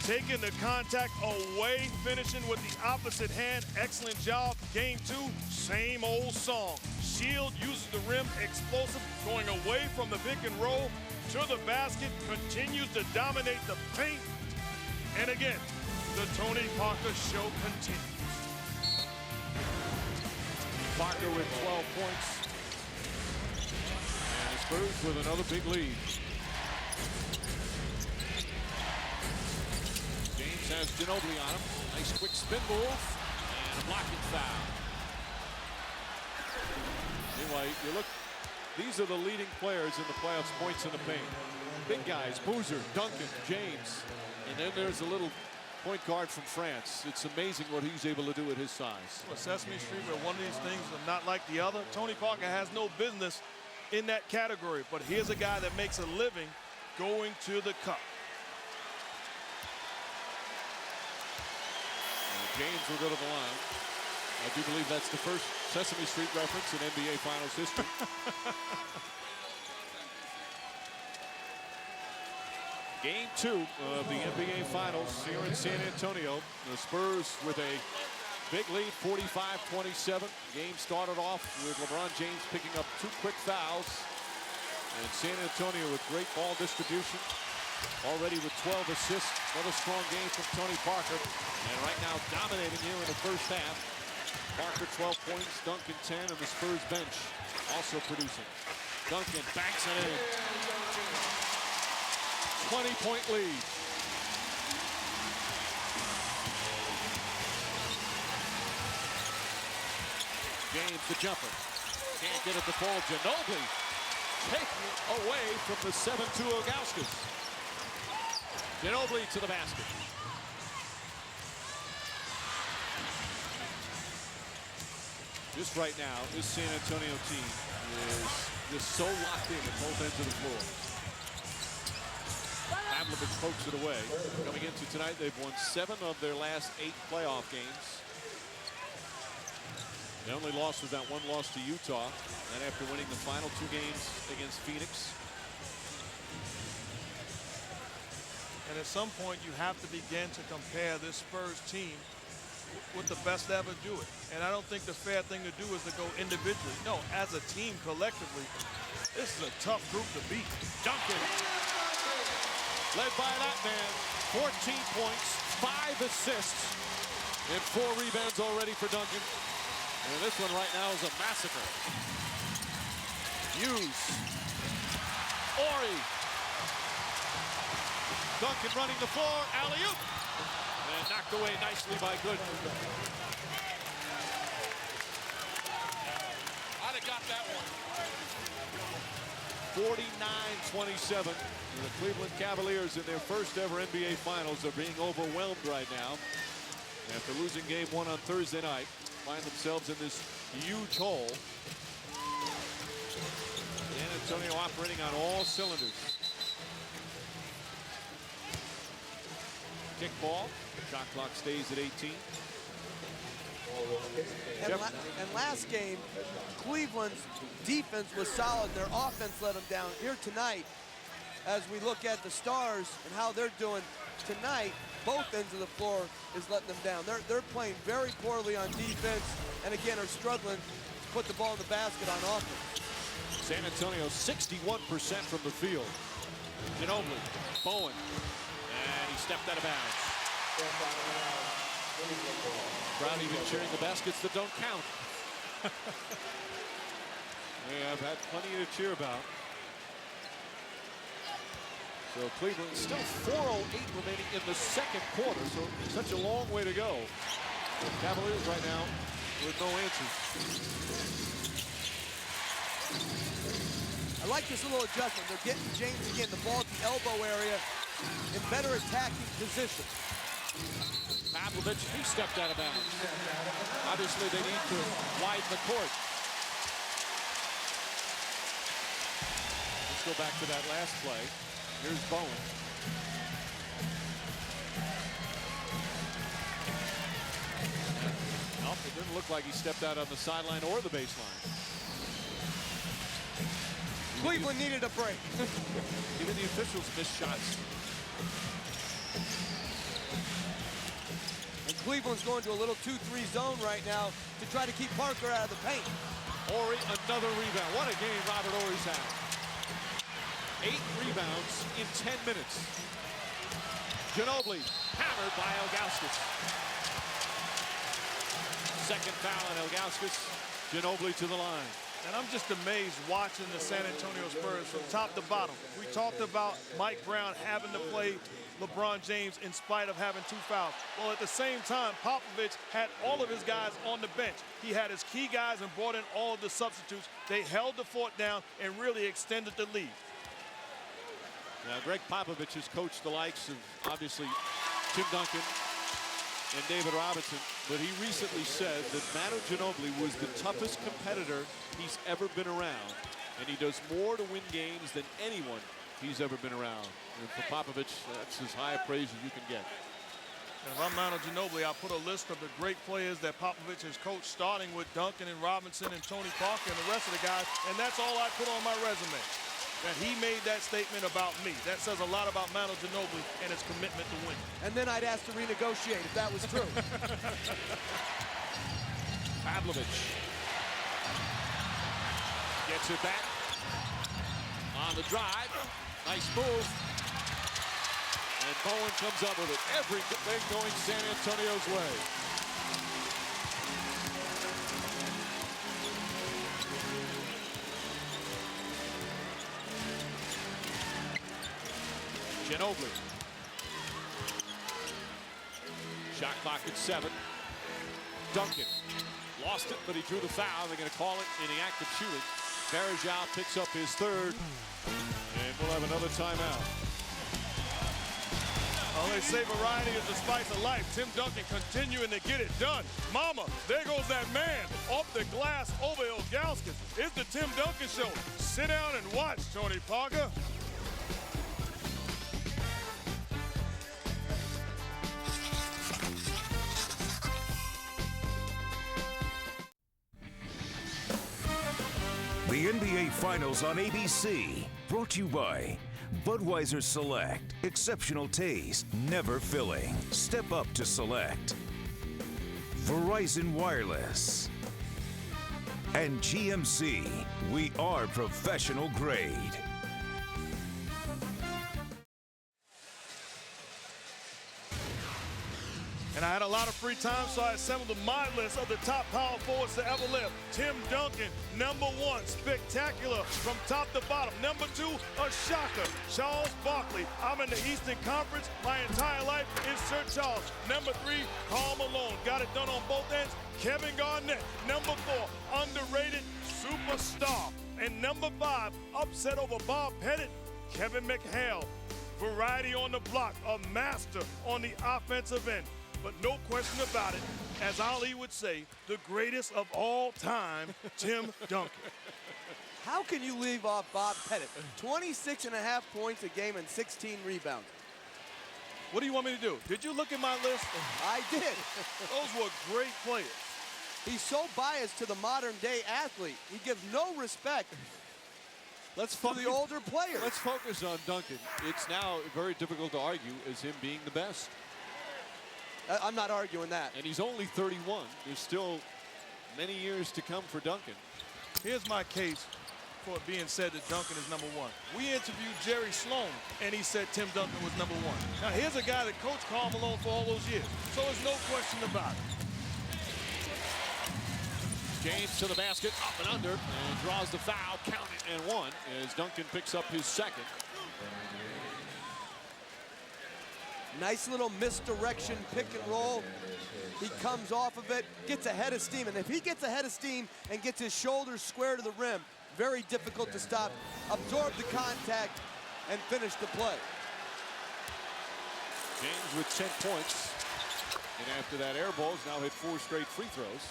Speaker 2: taking the contact away, finishing with the opposite hand. Excellent job. Game 2, same old song. Shield uses the rim, explosive, going away from the pick and roll to the basket, continues to dominate the paint. And again, the Tony Parker show continues.
Speaker 1: Parker with 12 points. And the Spurs with another big lead. James has Ginobili on him. Nice quick spin move and a blocking foul. Anyway, you look, these are the leading players in the playoffs, points in the paint. Big guys, Boozer, Duncan, James. And then there's a little point guard from France. It's amazing what he's able to do at his size.
Speaker 2: Well, Sesame Street, where one of these things is not like the other. Tony Parker has no business in that category, but here's a guy that makes a living going to the cup.
Speaker 1: And James will go to the line. I do believe that's the first Sesame Street reference in NBA Finals history. Game 2 of the NBA Finals here in San Antonio. The Spurs with a big lead, 45-27. Game started off with LeBron James picking up 2 quick fouls. And San Antonio with great ball distribution. Already with 12 assists. Another strong game from Tony Parker. And right now dominating here in the first half. Parker 12 points, Duncan 10, and the Spurs bench also producing. Duncan banks it in. 20-point lead. James the jumper. Can't get it to fall. Ginobili taking it away from the 7-2 Ilgauskas. Ginobili to the basket. Just right now, this San Antonio team is just so locked in at both ends of the floor. Pavlovich pokes it away. Coming into tonight, they've won 7 of their last 8 playoff games. The only loss was that one loss to Utah. And after winning the final 2 games against Phoenix.
Speaker 2: And at some point, you have to begin to compare this Spurs team with the best to ever do it. And I don't think the fair thing to do is to go individually. No, as a team, collectively, this is a tough group to beat.
Speaker 1: Duncan, led by that man, 14 points, 5 assists, and 4 rebounds already for Duncan. And this one right now is a massacre. Hughes. Ori. Duncan running the floor. Alley-oop. And knocked away nicely by Gooden. I'd have got that one. 49-27. The Cleveland Cavaliers in their first ever NBA Finals are being overwhelmed right now. After losing game one on Thursday night, find themselves in this huge hole. San Antonio operating on all cylinders. Kick ball. Shot clock stays at 18.
Speaker 3: And last game, Cleveland's defense was solid and their offense let them down. Here tonight, as we look at the Stars and how they're doing tonight, both ends of the floor is letting them down. They're playing very poorly on defense and again are struggling to put the ball in the basket on offense.
Speaker 1: San Antonio 61% from the field. Ginobili, Bowen, and he stepped out of bounds. Crowd even cheering the baskets that don't count. Yeah, I've had plenty to cheer about. So Cleveland still 4:08 remaining in the second quarter, so such a long way to go. The Cavaliers right now with no answers.
Speaker 3: I like this little adjustment. They're getting James again, the ball at the elbow area in better attacking position.
Speaker 1: Pavlovich, he stepped out of bounds. Obviously, they need to widen the court. Let's go back to that last play. Here's Bowen. Nope, it didn't look like he stepped out on the sideline or the baseline.
Speaker 3: Cleveland needed a break.
Speaker 1: Even the officials missed shots.
Speaker 3: And Cleveland's going to a little 2-3 zone right now to try to keep Parker out of the paint.
Speaker 1: Ori, another rebound. What a game Robert Ori's had. 8 rebounds in 10 minutes. Ginobili hammered by Ilgauskas. Second foul on Ilgauskas. Ginobili to the line.
Speaker 2: And I'm just amazed watching the San Antonio Spurs from top to bottom. We talked about Mike Brown having to play LeBron James in spite of having 2 fouls. Well, at the same time, Popovich had all of his guys on the bench. He had his key guys and brought in all of the substitutes. They held the fort down and really extended the lead.
Speaker 1: Now, Greg Popovich has coached the likes of, obviously, Tim Duncan and David Robinson, but he recently said that Manu Ginóbili was the toughest competitor he's ever been around, and he does more to win games than anyone he's ever been around. And for Popovich, that's as high a praise as you can get.
Speaker 2: And if I'm Manu Ginóbili, I'll put a list of the great players that Popovich has coached, starting with Duncan and Robinson and Tony Parker and the rest of the guys, and that's all I put on my resume. That he made that statement about me. That says a lot about Manu Ginóbili and his commitment to win.
Speaker 3: And then I'd ask to renegotiate if that was true.
Speaker 1: Pavlovich gets it back on the drive. Nice move. And Bowen comes up with it. Everything going San Antonio's way. Ginobili. Shot clock at 7. Duncan lost it, but he drew the foul. They're going to call it in the act of shooting. Varejao picks up his 3rd, and we'll have another timeout.
Speaker 2: Well, they say variety is the spice of life. Tim Duncan continuing to get it done. Mama, there goes that man off the glass over Ilgauskas. It's the Tim Duncan show. Sit down and watch, Tony Parker.
Speaker 8: The NBA Finals on ABC, brought to you by Budweiser Select. Exceptional taste, never filling. Step up to Select. Verizon Wireless. And GMC, we are professional grade.
Speaker 2: And I had a lot lot of free time, so I assembled my list of the top power forwards to ever live. Tim Duncan, #1, spectacular from top to bottom. #2, a shocker, Charles Barkley. I'm in the Eastern Conference my entire life. Insert Charles. #3, Karl Malone. Got it done on both ends. Kevin Garnett. #4, underrated superstar. And #5, upset over Bob Pettit, Kevin McHale. Variety on the block, a master on the offensive end. But no question about it, as Ali would say, the greatest of all time, Tim Duncan.
Speaker 3: How can you leave off Bob Pettit? 26.5 points a game and 16 rebounds.
Speaker 2: What do you want me to do? Did you look at my list?
Speaker 3: I did.
Speaker 2: Those were great players.
Speaker 3: He's so biased to the modern day athlete. He gives no respect to the older players.
Speaker 1: Let's focus on Duncan. It's now very difficult to argue as him being the best.
Speaker 3: I'm not arguing that.
Speaker 1: And he's only 31. There's still many years to come for Duncan.
Speaker 2: Here's my case for it being said that Duncan is #1. We interviewed Jerry Sloan, and he said Tim Duncan was #1. Now, here's a guy that coached Karl Malone for all those years, so there's no question about it.
Speaker 1: James to the basket, up and under, and draws the foul, count it, and 1 as Duncan picks up his second.
Speaker 3: Nice little misdirection pick and roll. He comes off of it, gets ahead of steam, and if he gets ahead of steam and gets his shoulders square to the rim, very difficult to stop, absorb the contact, and finish the play.
Speaker 1: James with 10 points, and after that air ball, has now hit 4 straight free throws.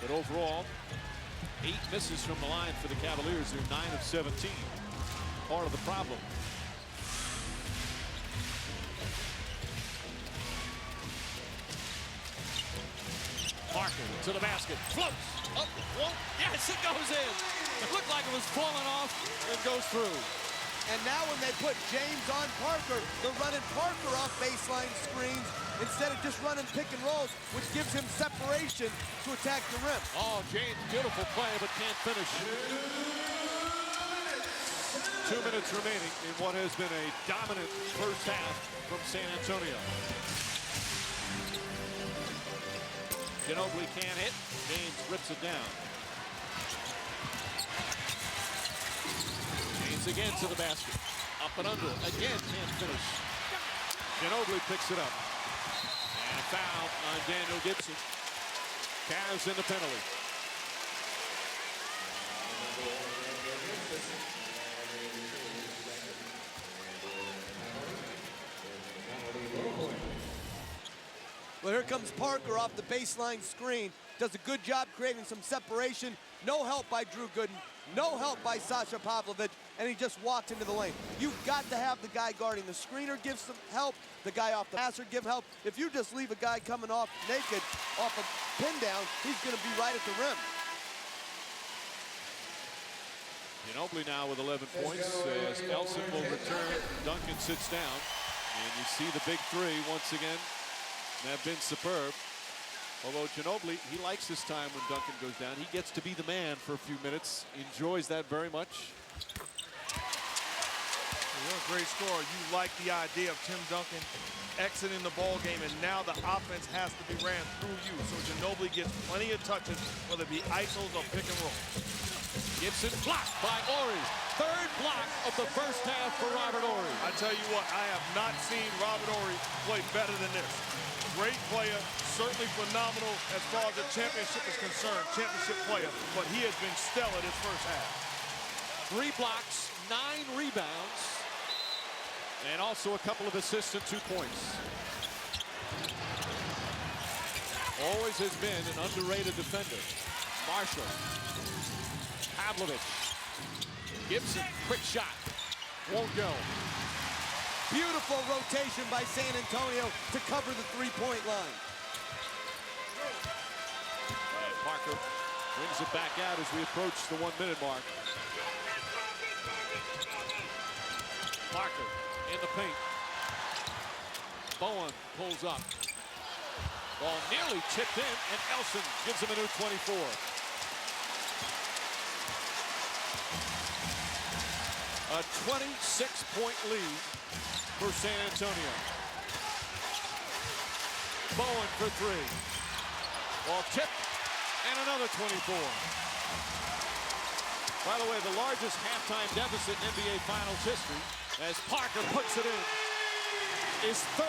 Speaker 1: But overall, 8 misses from the line for the Cavaliers. They're 9 of 17. Part of the problem. Parker to the basket, floats, up, won't, yes, it goes in. It looked like it was falling off, and goes through.
Speaker 3: And now when they put James on Parker, they're running Parker off baseline screens instead of just running pick and rolls, which gives him separation to attack the rim.
Speaker 1: Oh, James, beautiful play, but can't finish. 2 minutes remaining in what has been a dominant first half from San Antonio. Ginobili can't hit. James rips it down. James again to the basket. Up and under. Again, can't finish. Ginobili picks it up. And a foul on Daniel Gibson. Cavs in the penalty.
Speaker 3: Well, here comes Parker off the baseline screen. Does a good job creating some separation. No help by Drew Gooden. No help by Sasha Pavlovic. And he just walked into the lane. You've got to have the guy guarding the screener give some help. The guy off the passer give help. If you just leave a guy coming off naked off a pin down, he's going to be right at the rim.
Speaker 1: Ginobili now with 11 points as Nelson will return. Duncan sits down. And you see the big three once again. Have been superb. Although Ginobili, he likes this time when Duncan goes down. He gets to be the man for a few minutes. Enjoys that very much.
Speaker 2: You're a great scorer. You like the idea of Tim Duncan exiting the ball game, and now the offense has to be ran through you. So Ginobili gets plenty of touches, whether it be isos or pick and roll.
Speaker 1: Gibson blocked by Horry. Third block of the first half for Robert Horry.
Speaker 2: I tell you what, I have not seen Robert Horry play better than this. Great player, certainly phenomenal as far as the championship is concerned, championship player, but he has been stellar this first half.
Speaker 1: 3 blocks, 9 rebounds, and also a couple of assists and 2 points. Always has been an underrated defender. Marshall, Pavlovic, Gibson, quick shot, won't go.
Speaker 3: Beautiful rotation by San Antonio to cover the three-point line.
Speaker 1: And Parker brings it back out as we approach the 1-minute mark. Parker in the paint. Bowen pulls up. Ball nearly tipped in, and Elson gives him a new 24. A 26-point lead for San Antonio. Bowen for three. Ball tipped, and another 24. By the way, the largest halftime deficit in NBA Finals history, as Parker puts it in, is 30.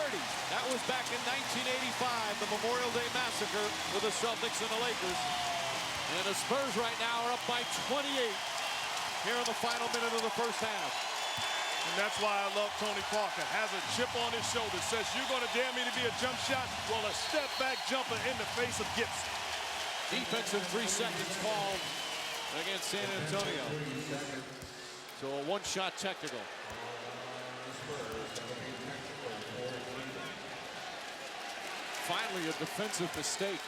Speaker 1: That was back in 1985, the Memorial Day Massacre with the Celtics and the Lakers. And the Spurs right now are up by 28 here in the final minute of the first half.
Speaker 2: And that's why I love Tony Parker. Has a chip on his shoulder. Says, you're going to dare me to be a jump shot? Well, a step-back jumper in the face of Gibson.
Speaker 1: Defensive 3 seconds called against San Antonio. So a one-shot technical. Finally, a defensive mistake.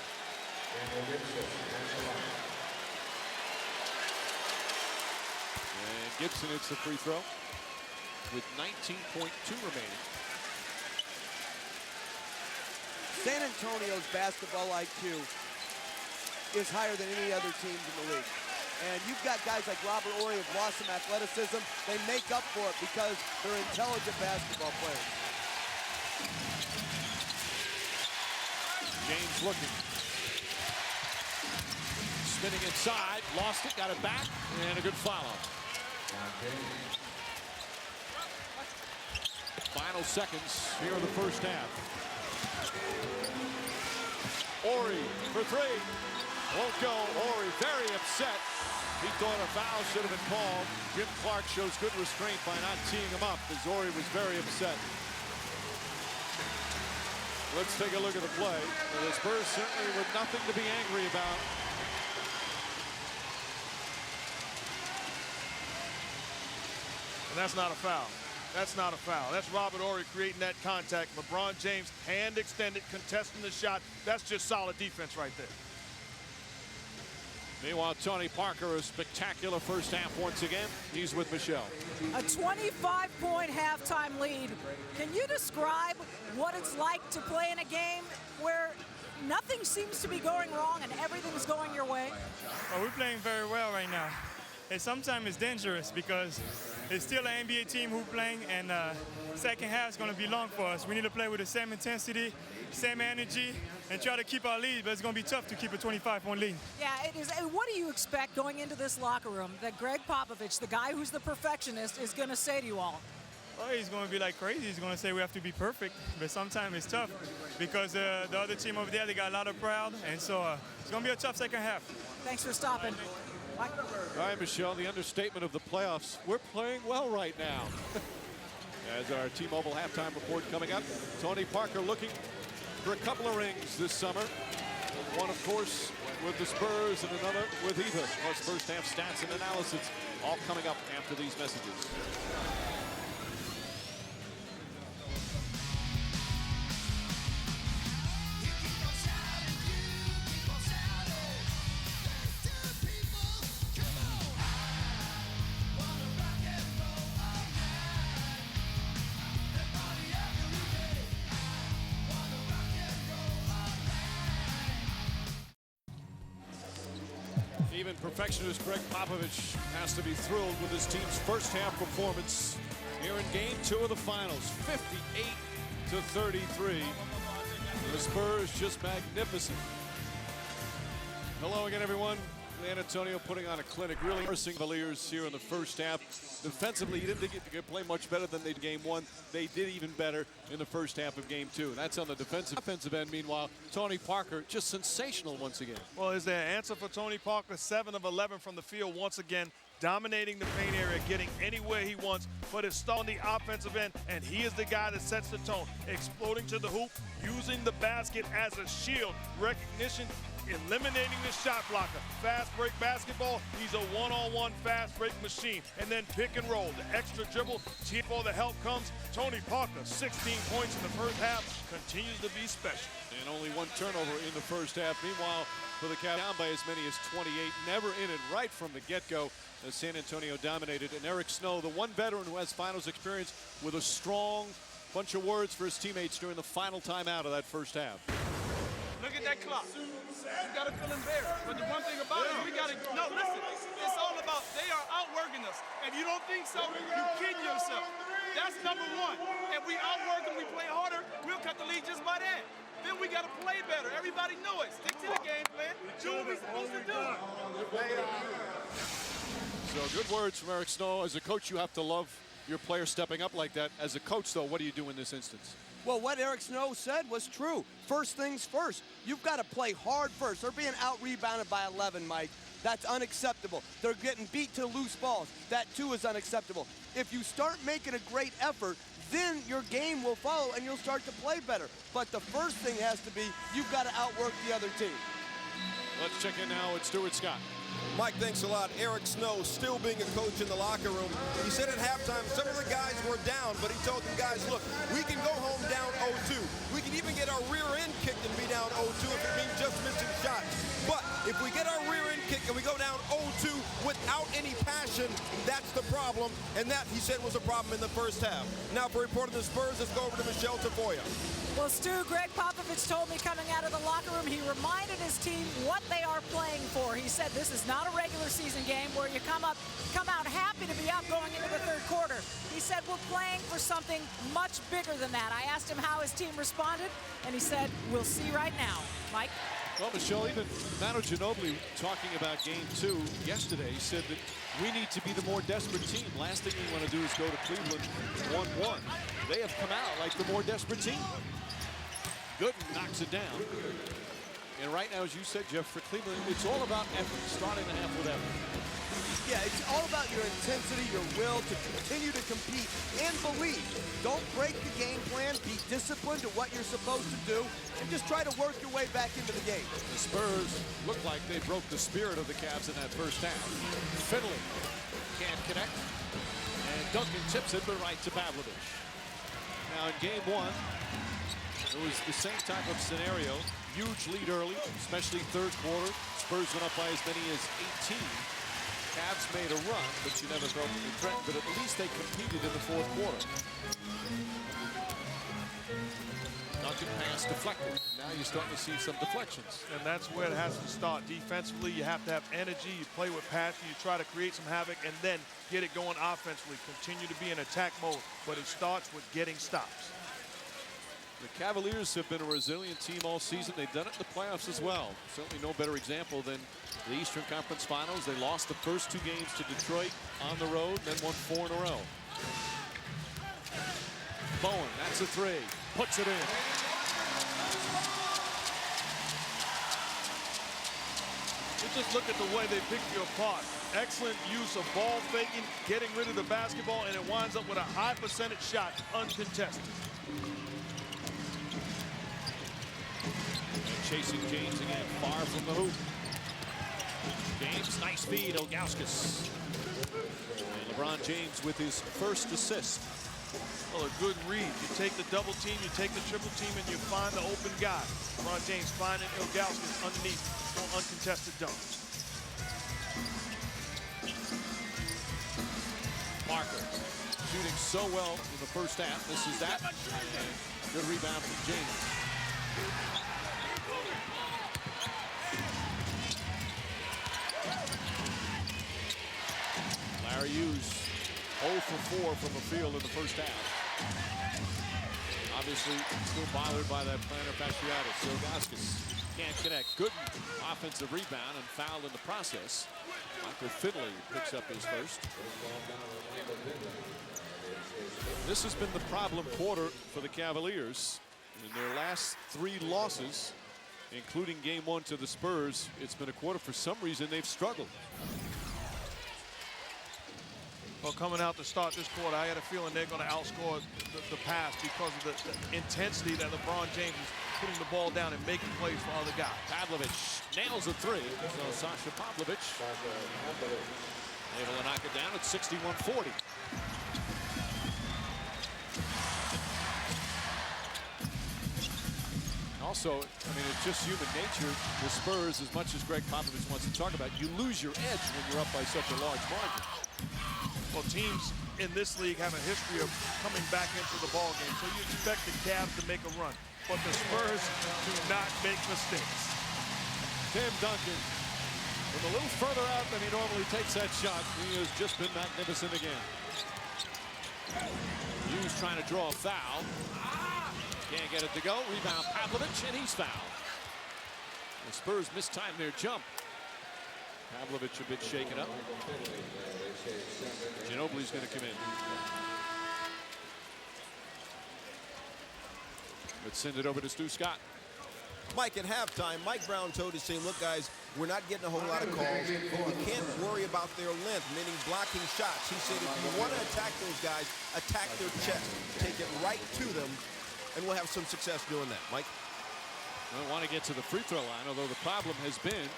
Speaker 1: And Gibson hits the free throw with 19.2 remaining.
Speaker 3: San Antonio's basketball IQ is higher than any other teams in the league. And you've got guys like Robert Horry who've lost some athleticism. They make up for it because they're intelligent basketball players.
Speaker 1: James looking. Spinning inside, lost it, got it back, and a good follow. Final seconds here in the first half. Horry for three. Won't go. Horry very upset. He thought a foul should have been called. Jim Clark shows good restraint by not teeing him up, as Horry was very upset. Let's take a look at the play. The Spurs certainly with nothing to be angry about.
Speaker 2: And that's not a foul. That's not a foul. That's Robert Horry creating that contact. LeBron James, hand extended, contesting the shot. That's just solid defense right there.
Speaker 1: Meanwhile, Tony Parker, a spectacular first half once again. He's with Michelle.
Speaker 7: A 25-point halftime lead. Can you describe what it's like to play in a game where nothing seems to be going wrong and everything's going your way?
Speaker 9: Well, we're playing very well right now. And sometimes it's dangerous because it's still an NBA team who's playing, and second half is going to be long for us. We need to play with the same intensity, same energy, and try to keep our lead, but it's going to be tough to keep a 25-point lead.
Speaker 7: Yeah, it is. And what do you expect going into this locker room that Greg Popovich, the guy who's the perfectionist, is going to say to you all?
Speaker 9: Well, he's going to be like crazy. He's going to say we have to be perfect, but sometimes it's tough because the other team over there, they got a lot of crowd, and so it's going to be a tough second half.
Speaker 7: Thanks for stopping. Bye.
Speaker 1: All right, Michelle, the understatement of the playoffs. We're playing well right now. As our T-Mobile halftime report coming up, Tony Parker looking for a couple of rings this summer. One, of course, with the Spurs and another with Eva. Plus first half stats and analysis all coming up after these messages. Even perfectionist Greg Popovich has to be thrilled with his team's first half performance here in Game 2 of the Finals, 58-33. The Spurs just magnificent. Hello again, everyone. San Antonio putting on a clinic, really impressing Cavaliers here in the first half. Defensively, you didn't think you could play much better than they did Game 1. They did even better in the first half of Game 2. That's on the offensive end. Meanwhile, Tony Parker just sensational once again.
Speaker 2: Well, is there an answer for Tony Parker? 7 of 11 from the field once again, dominating the paint area, getting anywhere he wants, but it's still on the offensive end, and he is the guy that sets the tone, exploding to the hoop, using the basket as a shield, recognition, eliminating the shot blocker. Fast break basketball, he's a one-on-one fast break machine. And then pick and roll, the extra dribble, before the help comes. Tony Parker, 16 points in the first half, continues to be special.
Speaker 1: And only one turnover in the first half. Meanwhile, for the Cavs, down by as many as 28, never in it right from the get-go as San Antonio dominated. And Eric Snow, the one veteran who has finals experience, with a strong bunch of words for his teammates during the final timeout of that first half.
Speaker 10: Look at that clock. You got to feel embarrassed. But the one thing about it is we got to, no, listen, it's all about they are outworking us. If you don't think so, you kid yourself. That's number one. If we outwork them, we play harder, we'll cut the lead just by that. then we got to play better. Everybody knew it. Stick to the game plan. Do what we're supposed to do.
Speaker 1: So good words from Eric Snow. As a coach, you have to love your player stepping up like that. As a coach, though, what do you do in this instance?
Speaker 3: Well, what Eric Snow said was true. First things first. You've got to play hard first. They're being out-rebounded by 11, Mike. That's unacceptable. They're getting beat to loose balls. That, too, is unacceptable. If you start making a great effort, then your game will follow and you'll start to play better. But the first thing has to be you've got to outwork the other team.
Speaker 1: Let's check in now with Stuart Scott.
Speaker 6: Mike, thanks a lot. Eric Snow still being a coach in the locker room. He said at halftime some of the guys were down, but he told them, guys, look, we can go home down 0-2. We can even get our rear end kicked and be down 0-2 if it means just missing shots. But if we get our rear end kicked and we go down 0-2 without any passion, that's the problem. And that, he said, was a problem in the first half. Now for reporting the Spurs, let's go over to Michelle Tafoya.
Speaker 7: Well, Stu, Greg Popovich told me coming out of the locker room, he reminded his team what they are playing for. He said this is not a regular season game where you come out happy to be up going into the third quarter. He said we're playing for something much bigger than that. I asked him how his team responded, and he said, we'll see right now. Mike?
Speaker 1: Well, Michelle, even Manu Ginóbili talking about Game 2 yesterday, he said that we need to be the more desperate team. Last thing we want to do is go to Cleveland 1-1. They have come out like the more desperate team. Gooden knocks it down. And right now, as you said, Jeff, for Cleveland, it's all about effort, starting the half with effort.
Speaker 3: Yeah, it's all about your intensity, your will to continue to compete and believe. Don't break the game plan. Be disciplined to what you're supposed to do and just try to work your way back into the game.
Speaker 1: The Spurs look like they broke the spirit of the Cavs in that first half. Finley can't connect. And Duncan tips it, but right to Pavlovich. Now in Game 1, it was the same type of scenario. Huge lead early, especially third quarter. Spurs went up by as many as 18. Cavs made a run, but you never broke the threat. But at least they competed in the fourth quarter. Duncan pass deflected. Now you're starting to see some deflections.
Speaker 2: And that's where it has to start. Defensively, you have to have energy. You play with passion. You try to create some havoc and then get it going offensively. Continue to be in attack mode, but it starts with getting stops.
Speaker 1: The Cavaliers have been a resilient team all season. They've done it in the playoffs as well. Certainly no better example than the Eastern Conference Finals. They lost the first 2 games to Detroit on the road, then won 4 in a row. Bowen, that's a 3. Puts it in.
Speaker 2: You just look at the way they pick you apart. Excellent use of ball faking, getting rid of the basketball, and it winds up with a high percentage shot, uncontested.
Speaker 1: Chasing James again, far from the hoop. James, nice feed, Ilgauskas. And LeBron James with his first assist.
Speaker 2: Well, a good read. You take the double team, you take the triple team, and you find the open guy. LeBron James finding Ilgauskas underneath for uncontested dunk.
Speaker 1: Parker shooting so well in the first half. This is that. Good rebound from James. Larry Hughes 0 for 4 from the field in the first half. Obviously still bothered by that plantar fasciitis. So Ilgauskas can't connect. Good offensive rebound and fouled in the process. Michael Finley picks up his first. This has been the problem quarter for the Cavaliers. In their last 3 losses, including Game 1 to the Spurs, it's been a quarter for some reason they've struggled.
Speaker 2: Well, coming out to start this quarter, I had a feeling they're going to outscore the pass because of the intensity that LeBron James is putting the ball down and making plays for other guys.
Speaker 1: Pavlovich nails a 3. So Sasha Pavlovich able to knock it down at 61-40. Also, I mean, it's just human nature. The Spurs, as much as Greg Popovich wants to talk about, you lose your edge when you're up by such a large margin.
Speaker 2: Well, teams in this league have a history of coming back into the ball game, so you expect the Cavs to make a run. But the Spurs do not make mistakes.
Speaker 1: Tim Duncan from a little further out than he normally takes that shot. He has just been magnificent again. Hughes trying to draw a foul. Can't get it to go. Rebound Pavlovic, and he's fouled. The Spurs mistimed their jump. Pavlovic a bit shaken up. Ginobili's going to come in. Let's send it over to Stu Scott.
Speaker 6: Mike, at halftime, Mike Brown told his team, look, guys, we're not getting a whole lot of calls, but we can't worry about their length, meaning blocking shots. He said, if you want to attack those guys, attack their chest. Take it right to them, and we'll have some success doing that. Mike?
Speaker 1: I don't want to get to the free throw line, although the problem has been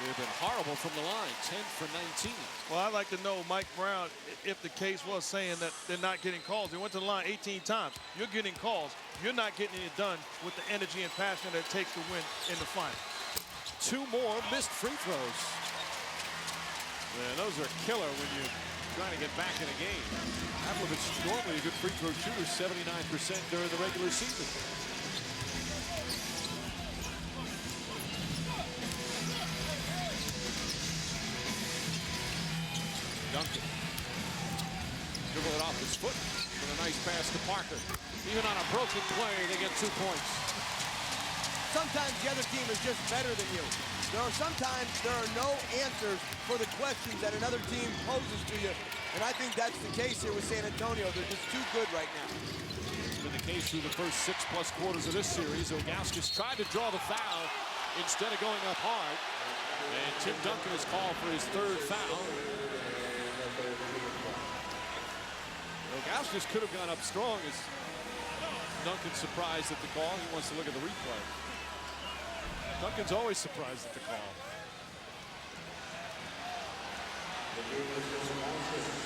Speaker 1: they've been horrible from the line, 10 for 19.
Speaker 2: Well, I'd like to know, Mike Brown, if the case was saying that they're not getting calls. They went to the line 18 times. You're getting calls. You're not getting it done with the energy and passion that it takes to win in the final.
Speaker 1: 2 more missed free throws. Yeah, those are killer when you're trying to get back in a game. Pavlovic, normally a good free throw shooter, 79% during the regular season. Duncan. Dribble it off his foot with a nice pass to Parker. Even on a broken play, they get 2 points.
Speaker 3: Sometimes the other team is just better than you. Sometimes there are no answers for the questions that another team poses to you. And I think that's the case here with San Antonio. They're just too good right now.
Speaker 1: It's been the case through the first 6+ quarters of this series. Ilgauskas tried to draw the foul instead of going up hard. And Tim Duncan is called for his 3rd foul. Ilgauskas could have gone up strong as Duncan's surprised at the call. He wants to look at the replay. Duncan's always surprised at the call.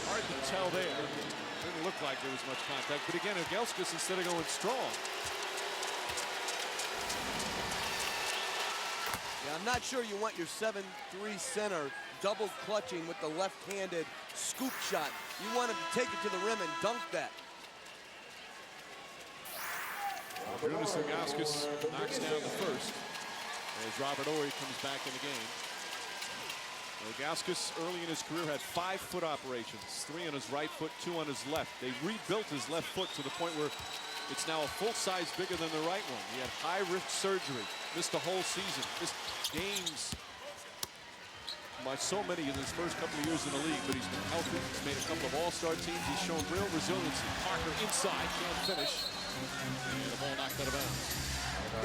Speaker 1: Hard to tell there. Didn't look like there was much contact. But again, Ilgauskas, instead of going strong.
Speaker 3: Yeah, I'm not sure you want your 7'3" center double clutching with the left-handed scoop shot. You want him to take it to the rim and dunk that.
Speaker 1: Brutus Ilgauskas knocks down the first as Robert Ory comes back in the game. Ilgauskas early in his career had 5-foot operations, 3 on his right foot, 2 on his left. They rebuilt his left foot to the point where it's now a full size bigger than the right one. He had high-risk surgery, missed the whole season, missed games by so many in his first couple of years in the league, but he's been healthy. He's made a couple of all-star teams. He's shown real resiliency. Parker inside, can't finish. And the ball knocked out of bounds.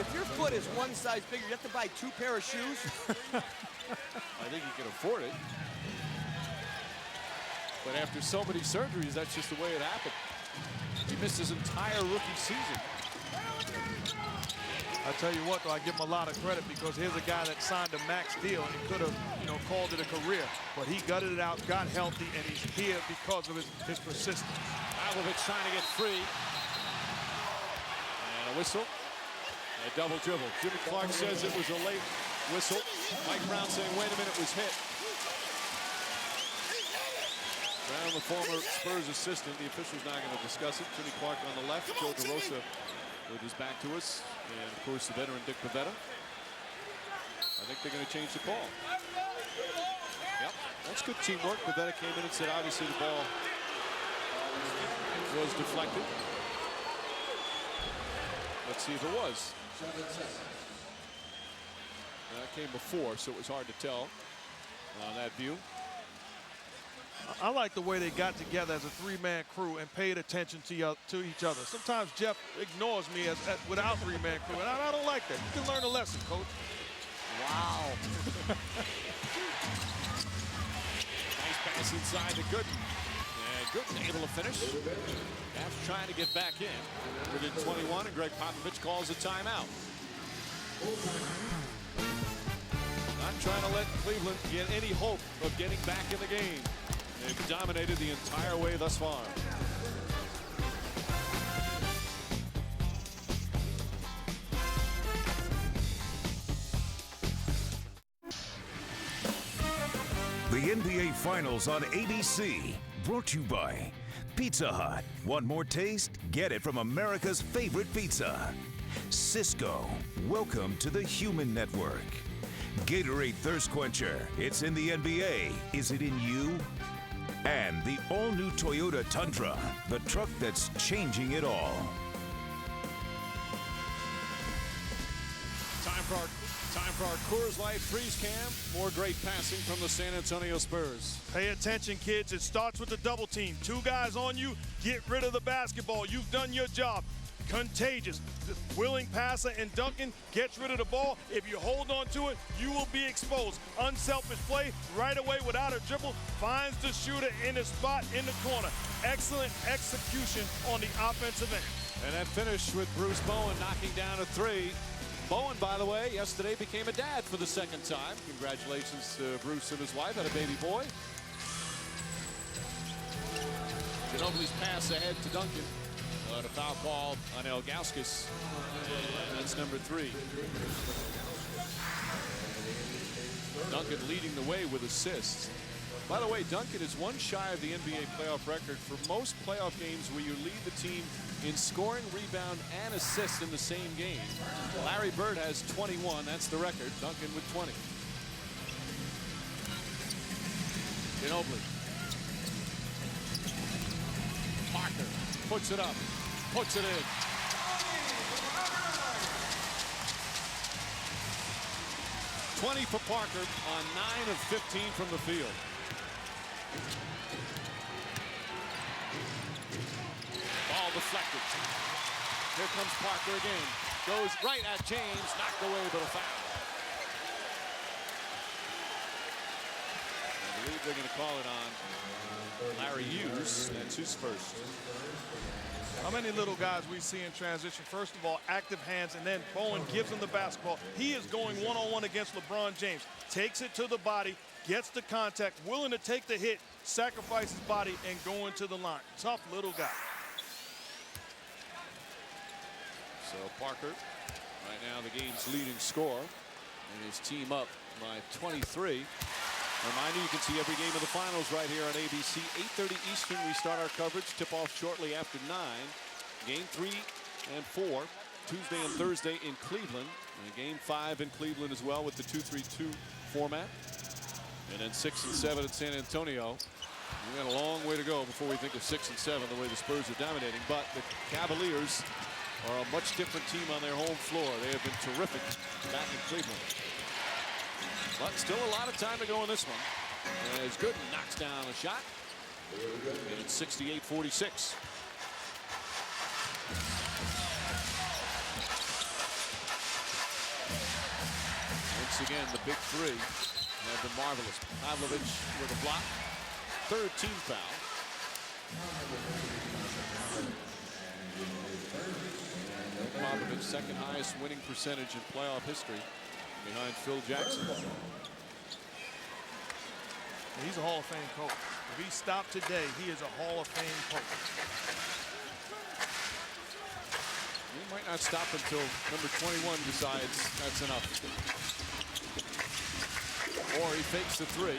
Speaker 3: If your foot is 1 size bigger, you have to buy 2 pair of shoes.
Speaker 1: I think he can afford it. But after so many surgeries, that's just the way it happened. He missed his entire rookie season.
Speaker 2: I tell you what, though, I give him a lot of credit because here's a guy that signed a max deal and he could have, called it a career. But he gutted it out, got healthy, and he's here because of his persistence.
Speaker 1: Pavlovic trying to get free. And a whistle. A double dribble. Jimmy Clark says it was a late whistle. Mike Brown saying, wait a minute, it was hit. Brown, the former Spurs assistant, the official's not going to discuss it. Jimmy Clark on the left, Joe DeRosa with his back to us. And, of course, the veteran Dick Pavetta. I think they're going to change the call. Yep, that's good teamwork. Pavetta came in and said, obviously, the ball was deflected. Let's see if it was. That came before, so it was hard to tell on that view.
Speaker 2: I like the way they got together as a 3-man crew and paid attention to each other. Sometimes Jeff ignores me without 3-man crew, and I don't like that. You can learn a lesson, Coach.
Speaker 3: Wow.
Speaker 1: Nice pass inside to Gooden. And Gooden able to finish. Cavs trying to get back in. Within 21, and Greg Popovich calls a timeout. Not trying to let Cleveland get any hope of getting back in the game. They've dominated the entire way thus far.
Speaker 8: The NBA Finals on ABC, brought to you by Pizza Hut. Want more taste? Get it from America's favorite pizza. Cisco, welcome to the Human Network. Gatorade Thirst Quencher, it's in the NBA. Is it in you? And the all-new Toyota Tundra, the truck that's changing it all.
Speaker 1: Time for our Coors Light Freeze Cam. More great passing from the San Antonio Spurs.
Speaker 2: Pay attention, kids. It starts with the double team. 2 guys on you. Get rid of the basketball. You've done your job. Contagious. The willing passer and Duncan gets rid of the ball. If you hold on to it, you will be exposed. Unselfish play right away without a dribble. Finds the shooter in the spot in the corner. Excellent execution on the offensive end.
Speaker 1: And that finish with Bruce Bowen knocking down a 3. Bowen, by the way, yesterday became a dad for the 2nd time. Congratulations to Bruce and his wife. Had a baby boy. Ginobili's pass ahead to Duncan. A foul call on Ilgauskas. And that's number 3. Duncan leading the way with assists. By the way, Duncan is 1 shy of the NBA playoff record for most playoff games where you lead the team in scoring, rebound, and assists in the same game. Larry Bird has 21. That's the record. Duncan with 20. Ginobili. Parker puts it up. Puts it in. (20) for Parker on 9 of 15 from the field. Ball deflected. Here comes Parker again. Goes right at James. Knocked away, but a foul. I believe they're going to call it on Larry Hughes. That's his first.
Speaker 2: How many little guys we see in transition? First of all, active hands, and then Bowen gives him the basketball. He is going one-on-one against LeBron James. Takes it to the body, gets the contact, willing to take the hit, sacrifice his body, and go into the line. Tough little guy.
Speaker 1: So Parker, right now the game's leading scorer, and his team up by 23. Reminder, you can see every game of the finals right here on ABC. 8:30 Eastern, we start our coverage. Tip-off shortly after 9. Game 3 and 4, Tuesday and Thursday in Cleveland. And Game 5 in Cleveland as well with the 2-3-2 format. And then 6 and 7 at San Antonio. We've got a long way to go before we think of 6 and 7, the way the Spurs are dominating. But the Cavaliers are a much different team on their home floor. They have been terrific back in Cleveland. But still a lot of time to go in this one. As Gooden knocks down a shot. And it's 68-46. Once again, the big 3 have been marvelous. Pavlovich with a block. 3rd team foul. Pavlovich, 2nd highest winning percentage in playoff history, behind Phil Jackson.
Speaker 2: He's a Hall of Fame coach. If he stopped today, he is a Hall of Fame coach.
Speaker 1: He might not stop until number 21 decides that's enough. Or he fakes the 3.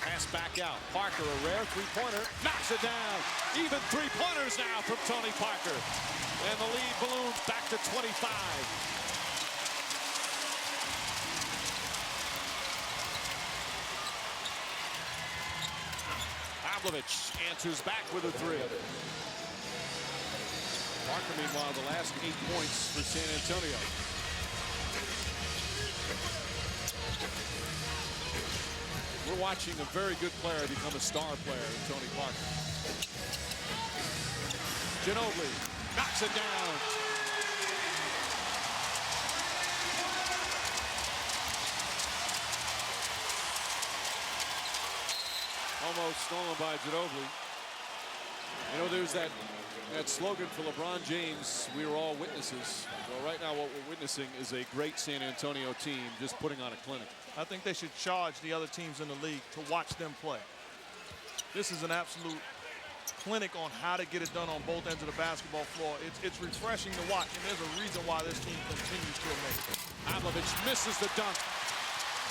Speaker 1: Pass back out. Parker, a rare 3-pointer, knocks it down. Even 3-pointers now from Tony Parker. And the lead balloons back to 25. Pavlovich answers back with a 3. Parker, meanwhile, the last 8 points for San Antonio. We're watching a very good player become a star player in Tony Parker. Ginobili knocks it down. Almost stolen by Ginobili. You know, there's that slogan for LeBron James, we were all witnesses. Well, right now what we're witnessing is a great San Antonio team just putting on a clinic.
Speaker 2: I think they should charge the other teams in the league to watch them play. This is an absolute clinic on how to get it done on both ends of the basketball floor. It's refreshing to watch, and there's a reason why this team continues to amaze.
Speaker 1: Pavlovich misses the dunk.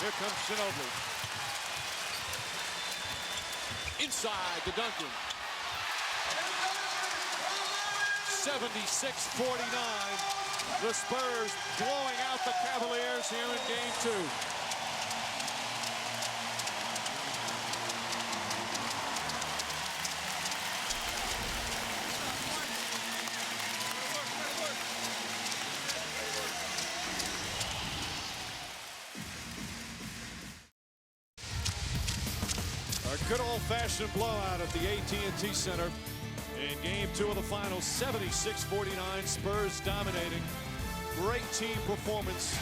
Speaker 1: Here comes Ginobili. Inside to Duncan. 76-49. The Spurs blowing out the Cavaliers here in Game 2. A good old-fashioned blowout at the AT&T Center in Game 2 of the Finals, 76-49, Spurs dominating. Great team performance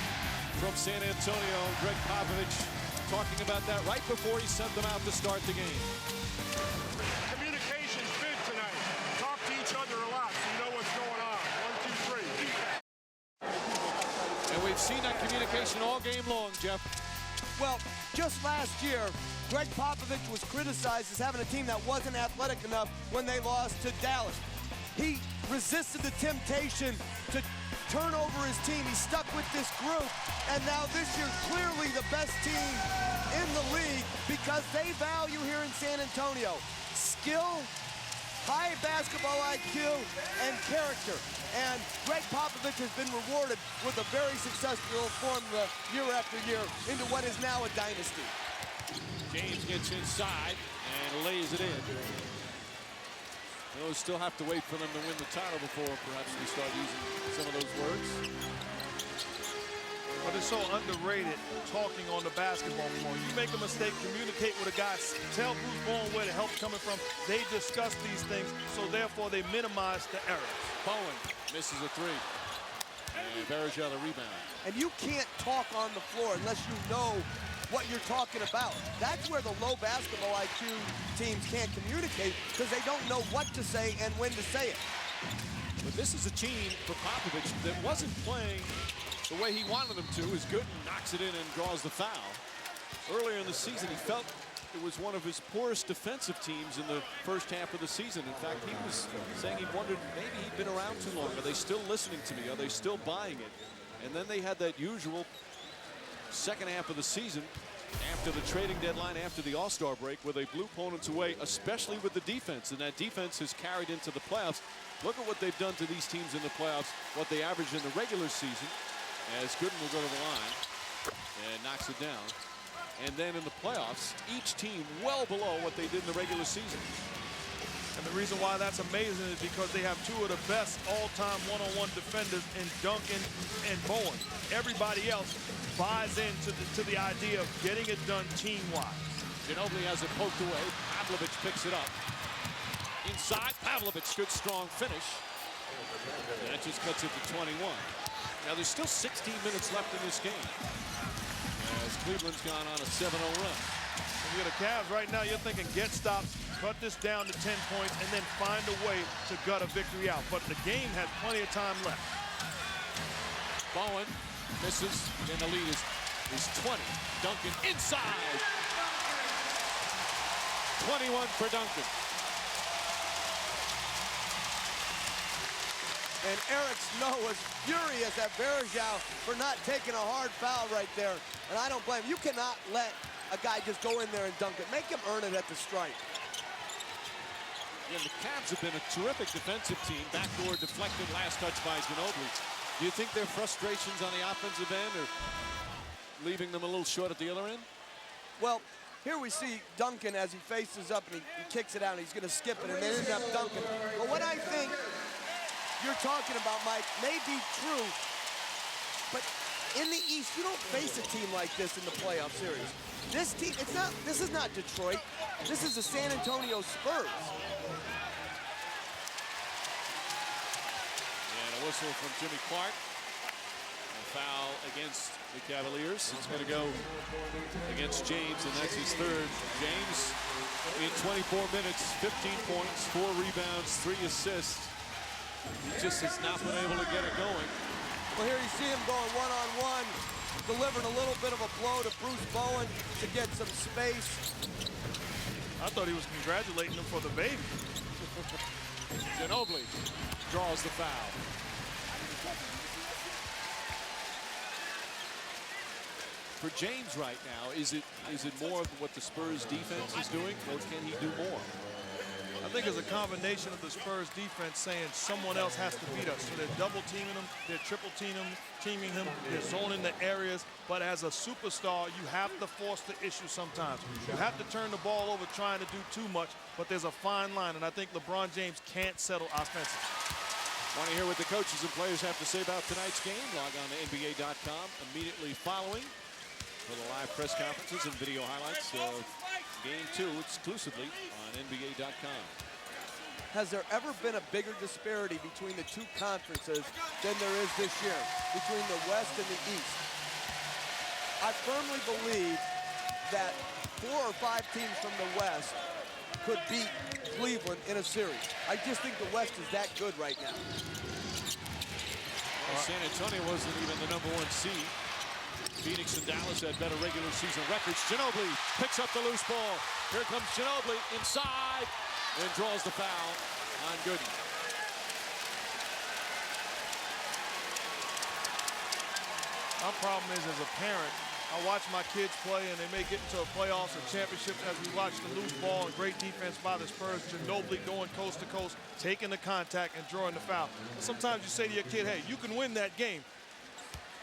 Speaker 1: from San Antonio. Greg Popovich talking about that right before he sent them out to start the game.
Speaker 11: Communication's big tonight. Talk to each other a lot so you know what's going on. 1, 2, 3.
Speaker 1: And we've seen that communication all game long, Jeff.
Speaker 3: Well, just last year, Greg Popovich was criticized as having a team that wasn't athletic enough when they lost to Dallas. He resisted the temptation to turn over his team. He stuck with this group, and now this year, clearly the best team in the league because they value here in San Antonio skill, high basketball IQ, and character. And Greg Popovich has been rewarded with a very successful formula year after year into what is now a dynasty.
Speaker 1: James gets inside and lays it in. They'll still have to wait for them to win the title before perhaps we start using some of those words.
Speaker 2: But it's so underrated talking on the basketball floor. You make a mistake, communicate with a guy, tell who's going where the help's coming from. They discuss these things, so therefore they minimize the errors.
Speaker 1: Bowen misses a three. And Bergeron the rebound.
Speaker 3: And you can't talk on the floor unless you know what you're talking about. That's where the low basketball IQ teams can't communicate because they don't know what to say and when to say it.
Speaker 1: But this is a team for Popovich that wasn't playing the way he wanted them to. Is good and knocks it in and draws the foul. Earlier in the season, he felt it was one of his poorest defensive teams in the first half of the season. In fact, he was saying he wondered maybe he'd been around too long. Are they still listening to me? Are they still buying it? And then they had that usual second half of the season after the trading deadline, after the All-Star break, where they blew opponents away, especially with the defense. And that defense has carried into the playoffs. Look at what they've done to these teams in the playoffs, what they averaged in the regular season. As Gooden will go to the line and knocks it down. And then in the playoffs, each team well below what they did in the regular season.
Speaker 2: And the reason why that's amazing is because they have two of the best all-time one-on-one defenders in Duncan and Bowen. Everybody else buys into the idea of getting it done team-wise.
Speaker 1: Ginobili has it poked away. Pavlovich picks it up. Inside, Pavlovich, good strong finish. And that just cuts it to 21. Now there's still 16 minutes left in this game, as Cleveland's gone on a 7-0 run.
Speaker 2: If you're the Cavs right now, you're thinking get stops, cut this down to 10 points, and then find a way to gut a victory out. But the game has plenty of time left.
Speaker 1: Bowen misses, and the lead is 20. Duncan inside. 21 for Duncan.
Speaker 3: And Eric Snow was furious at Bergeron for not taking a hard foul right there. And I don't blame him. You cannot let a guy just go in there and dunk it. Make him earn it at the strike.
Speaker 1: Yeah, the Cavs have been a terrific defensive team. Backdoor deflected, last touch by Ginobili. Do you think their frustrations on the offensive end are leaving them a little short at the other end?
Speaker 3: Well, here we see Duncan as he faces up and he kicks it out and he's going to skip it and then end up dunking. But what I think you're talking about, Mike, may be true, but in the East, you don't face a team like this in the playoff series. This team, this is not Detroit. This is the San Antonio Spurs.
Speaker 1: And a whistle from Jimmy Clark. A foul against the Cavaliers. It's going to go against James, and that's his third. James, in 24 minutes, 15 points, 4 rebounds, 3 assists. He just has not been able to get it going.
Speaker 3: Well, here you see him going one-on-one, delivering a little bit of a blow to Bruce Bowen to get some space.
Speaker 2: I thought he was congratulating him for the baby.
Speaker 1: Ginobili draws the foul. For James right now, is it more of what the Spurs defense is doing, or can he do more?
Speaker 2: I think it's a combination of the Spurs defense saying someone else has to beat us. So they're double teaming him, they're triple teaming him, they're zoning the areas. But as a superstar, you have to force the issue sometimes. You have to turn the ball over trying to do too much, but there's a fine line, and I think LeBron James can't settle offensively.
Speaker 1: Want to hear what the coaches and players have to say about tonight's game? Log on to NBA.com immediately following for the live press conferences and video highlights of Game 2 exclusively on NBA.com.
Speaker 3: Has there ever been a bigger disparity between the two conferences than there is this year, between the West and the East? I firmly believe that 4 or 5 teams from the West could beat Cleveland in a series. I just think the West is that good right now.
Speaker 1: Well, San Antonio wasn't even the #1 seed. Phoenix and Dallas had better regular season records. Ginobili picks up the loose ball. Here comes Ginobili inside and draws the foul on Gooden.
Speaker 2: My problem is, as a parent, I watch my kids play and they may get into a playoffs or championship as we watch the loose ball and great defense by the Spurs. Ginobili going coast to coast, taking the contact and drawing the foul. Sometimes you say to your kid, hey, you can win that game.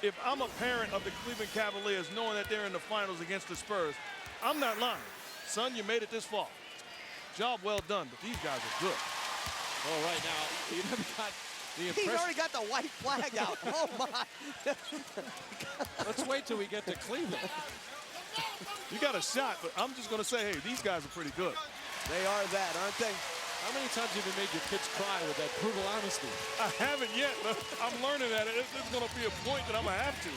Speaker 2: If I'm a parent of the Cleveland Cavaliers knowing that they're in the finals against the Spurs, I'm not lying. Son, you made it this far. Job well done, but these guys are good.
Speaker 1: Well, right now, you never got the impression.
Speaker 3: He's already got the white flag out. Oh, my.
Speaker 1: Let's wait till we get to Cleveland.
Speaker 2: You got a shot, but I'm just going to say, hey, these guys are pretty good.
Speaker 3: They are that, aren't they?
Speaker 1: How many times have you made your kids cry with that brutal honesty?
Speaker 2: I haven't yet, but I'm learning that. It's going to be a point that I'm going to have to.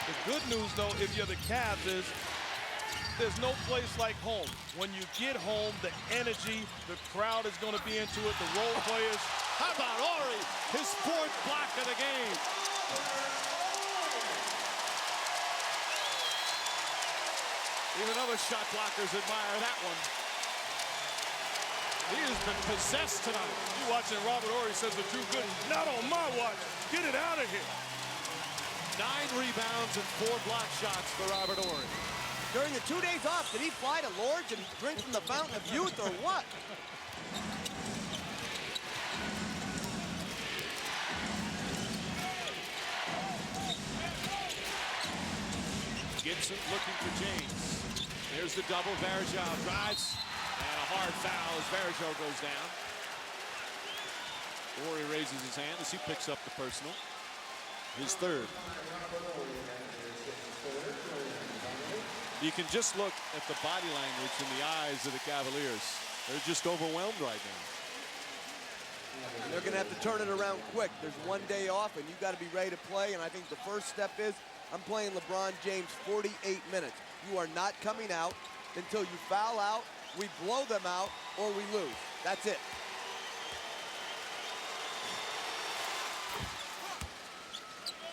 Speaker 2: The good news, though, if you're the Cavs, is there's no place like home. When you get home, the energy, the crowd is going to be into it, the role players.
Speaker 1: How about Ori? His 4th block of the game. Even other shot blockers admire that one. He has been possessed tonight.
Speaker 2: You watching Robert Horry says the Drew Gooden, not on my watch. Get it out of here.
Speaker 1: 9 rebounds and 4 block shots for Robert Horry.
Speaker 3: During the 2 days off, did he fly to Lord's and drink from the Fountain of Youth or what?
Speaker 1: Gibson looking for James. There's the double. Varejao drives. And a hard foul as Varejao goes down. Horry raises his hand as he picks up the personal. His 3rd. You can just look at the body language in the eyes of the Cavaliers. They're just overwhelmed right now.
Speaker 3: They're going to have to turn it around quick. There's 1 day off, and you've got to be ready to play. And I think the first step is I'm playing LeBron James 48 minutes. You are not coming out until you foul out, we blow them out, or we lose. That's it.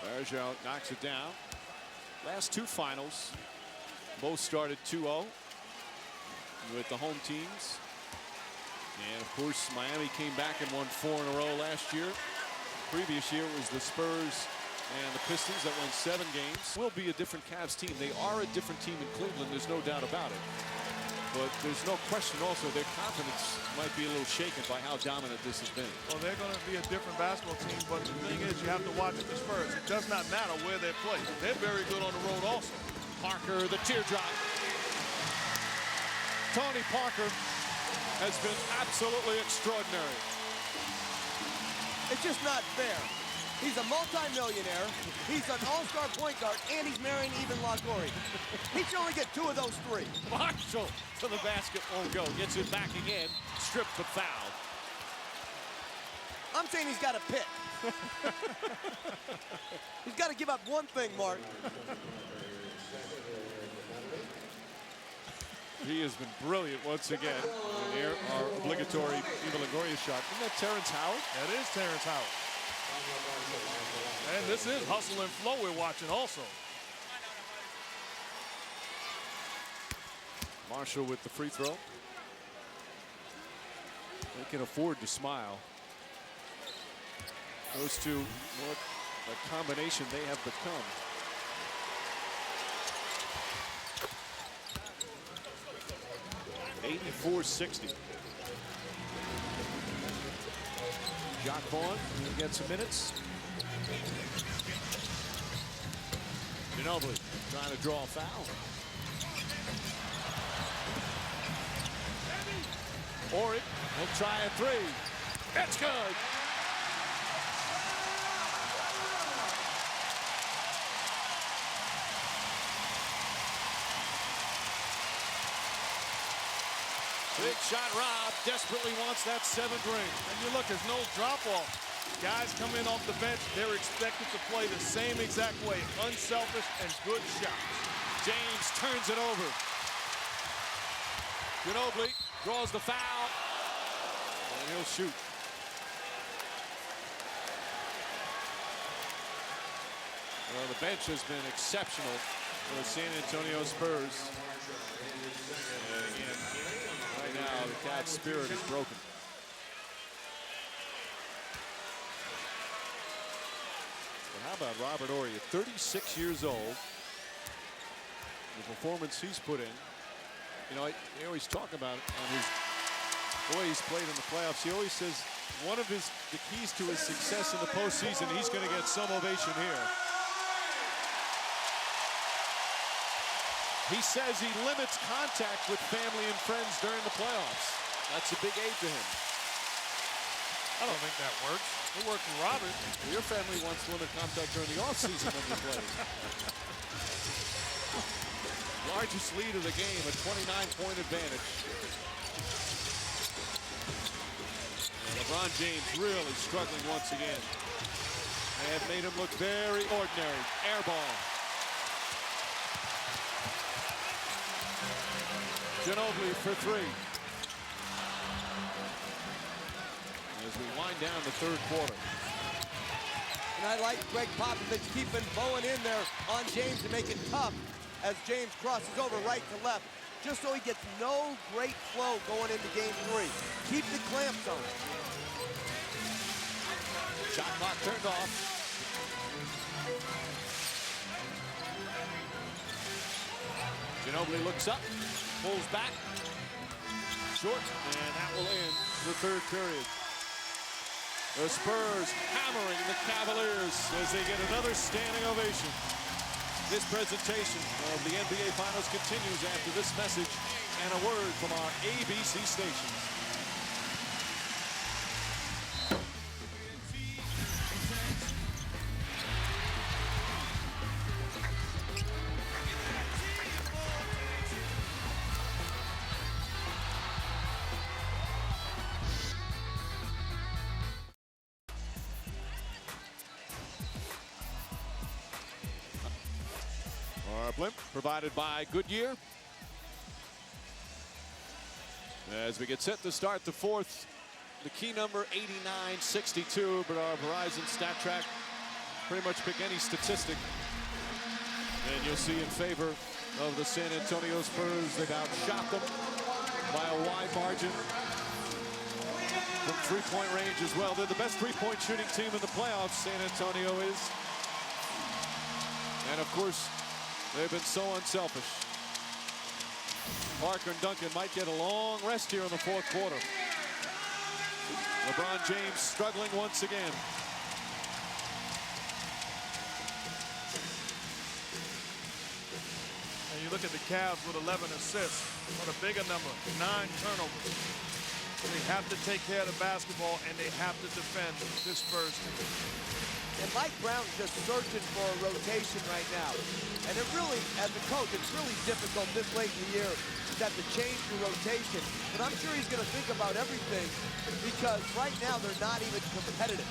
Speaker 1: Varejao knocks it down. Last 2 finals, both started 2-0 with the home teams. And, of course, Miami came back and won 4 in a row last year. Previous year was the Spurs and the Pistons that won 7 games. Will be a different Cavs team. They are a different team in Cleveland. There's no doubt about it. But there's no question also their confidence might be a little shaken by how dominant this has been.
Speaker 2: Well, they're going to be a different basketball team, but the thing is you have to watch the Spurs. It does not matter where they play. They're very good on the road also.
Speaker 1: Parker, the teardrop. Tony Parker has been absolutely extraordinary.
Speaker 3: It's just not fair. He's a multi-millionaire, he's an all-star point guard, and he's marrying Even Longoria. He should only get 2 of those 3.
Speaker 1: Marshall to the basket, won't go. Gets it back again, stripped but fouled.
Speaker 3: I'm saying he's got to pick. He's got to give up one thing, Mark.
Speaker 1: He has been brilliant once again. And there, our obligatory Even Longoria shot. Isn't that Terrence Howard?
Speaker 2: That is Terrence Howard. And this is hustle and flow we're watching also.
Speaker 1: Marshall with the free throw. They can afford to smile. Those two, what a combination they have become. .84-60. Jacques Vaughn will get some minutes. Ginobili trying to draw a foul. Ori will try a 3. It's good. Big shot. Rob desperately wants that 7th ring.
Speaker 2: And you look, there's no drop-off. Guys come in off the bench, they're expected to play the same exact way, unselfish and good shots.
Speaker 1: James turns it over. Ginobili draws the foul, and he'll shoot. Well, the bench has been exceptional for the San Antonio Spurs. And again, right now, the Cavs' spirit is broken. But how about Robert Horry at 36 years old? The performance he's put in. You know, they always talk about it on the way he's played in the playoffs. He always says one of the keys to his success in the postseason, he's going to get some ovation here. He says he limits contact with family and friends during the playoffs. That's a big aid to him.
Speaker 2: I don't think that works. It worked for Robert.
Speaker 1: Your family wants to limit contact during the offseason when you play. Largest lead of the game, a 29-point advantage. And LeBron James really struggling once again. They have made him look very ordinary. Air ball. Ginobili for 3. As we wind down the 3rd quarter.
Speaker 3: And I like Greg Popovich keeping Bowen in there on James to make it tough as James crosses over right to left, just so he gets no great flow going into game 3. Keep the clamps on.
Speaker 1: Shot clock turned off. Ginobili looks up, pulls back, short, and that will end the 3rd period. The Spurs hammering the Cavaliers as they get another standing ovation. This presentation of the NBA Finals continues after this message and a word from our ABC stations. Our blimp provided by Goodyear. As we get set to start the 4th, the key number 8962, but our Verizon stat track pretty much pick any statistic and you'll see in favor of the San Antonio Spurs. They've outshot them by a wide margin from 3-point range as well. They're the best 3-point shooting team in the playoffs, San Antonio is. And of course, they've been so unselfish. Parker and Duncan might get a long rest here in the 4th quarter. LeBron James struggling once again.
Speaker 2: And you look at the Cavs with 11 assists. What a bigger number, 9 turnovers. They have to take care of the basketball, and they have to defend this Spurs team.
Speaker 3: And Mike Brown's just searching for a rotation right now. And it really, as a coach, it's really difficult this late in the year to have to change the rotation. But I'm sure he's going to think about everything because right now they're not even competitive.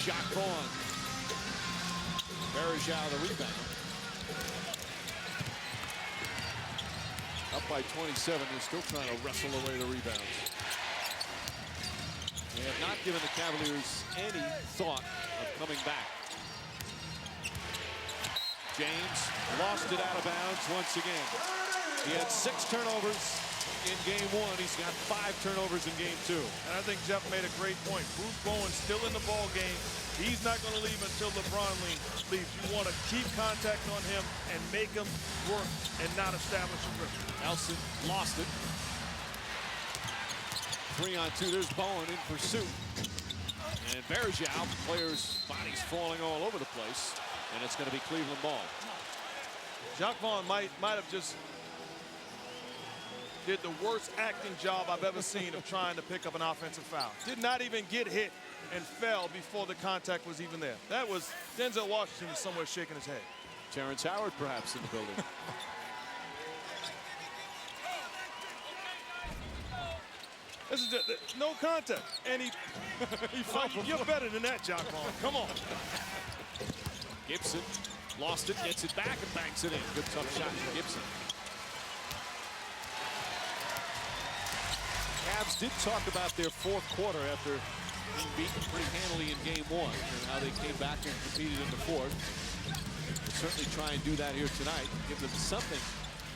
Speaker 1: Shot gone. Bergeau the rebound. Up by 27, they're still trying to wrestle away the rebounds. They have not given the Cavaliers any thought of coming back. James lost it out of bounds once again. He had 6 turnovers in game 1. He's got 5 turnovers in game 2.
Speaker 2: And I think Jeff made a great point. Bruce Bowen's still in the ball game. He's not going to leave until LeBron leaves. You want to keep contact on him and make him work and not establish a rhythm.
Speaker 1: Nelson lost it. 3-on-2, there's Bowen in pursuit. And Bergeau, players' bodies falling all over the place. And it's going to be Cleveland ball.
Speaker 2: Jacques Vaughn might have just did the worst acting job I've ever seen of trying to pick up an offensive foul. Did not even get hit and fell before the contact was even there. That was Denzel Washington somewhere shaking his head.
Speaker 1: Terrence Howard perhaps in the building.
Speaker 2: This is just, no contact. And he you're better than that, John Paul. Come on.
Speaker 1: Gibson lost it, gets it back, and banks it in. Good tough shot from Gibson. Cavs did talk about their fourth quarter after being beaten pretty handily in game one and how they came back and competed in the fourth. They'll certainly try and do that here tonight. Give them something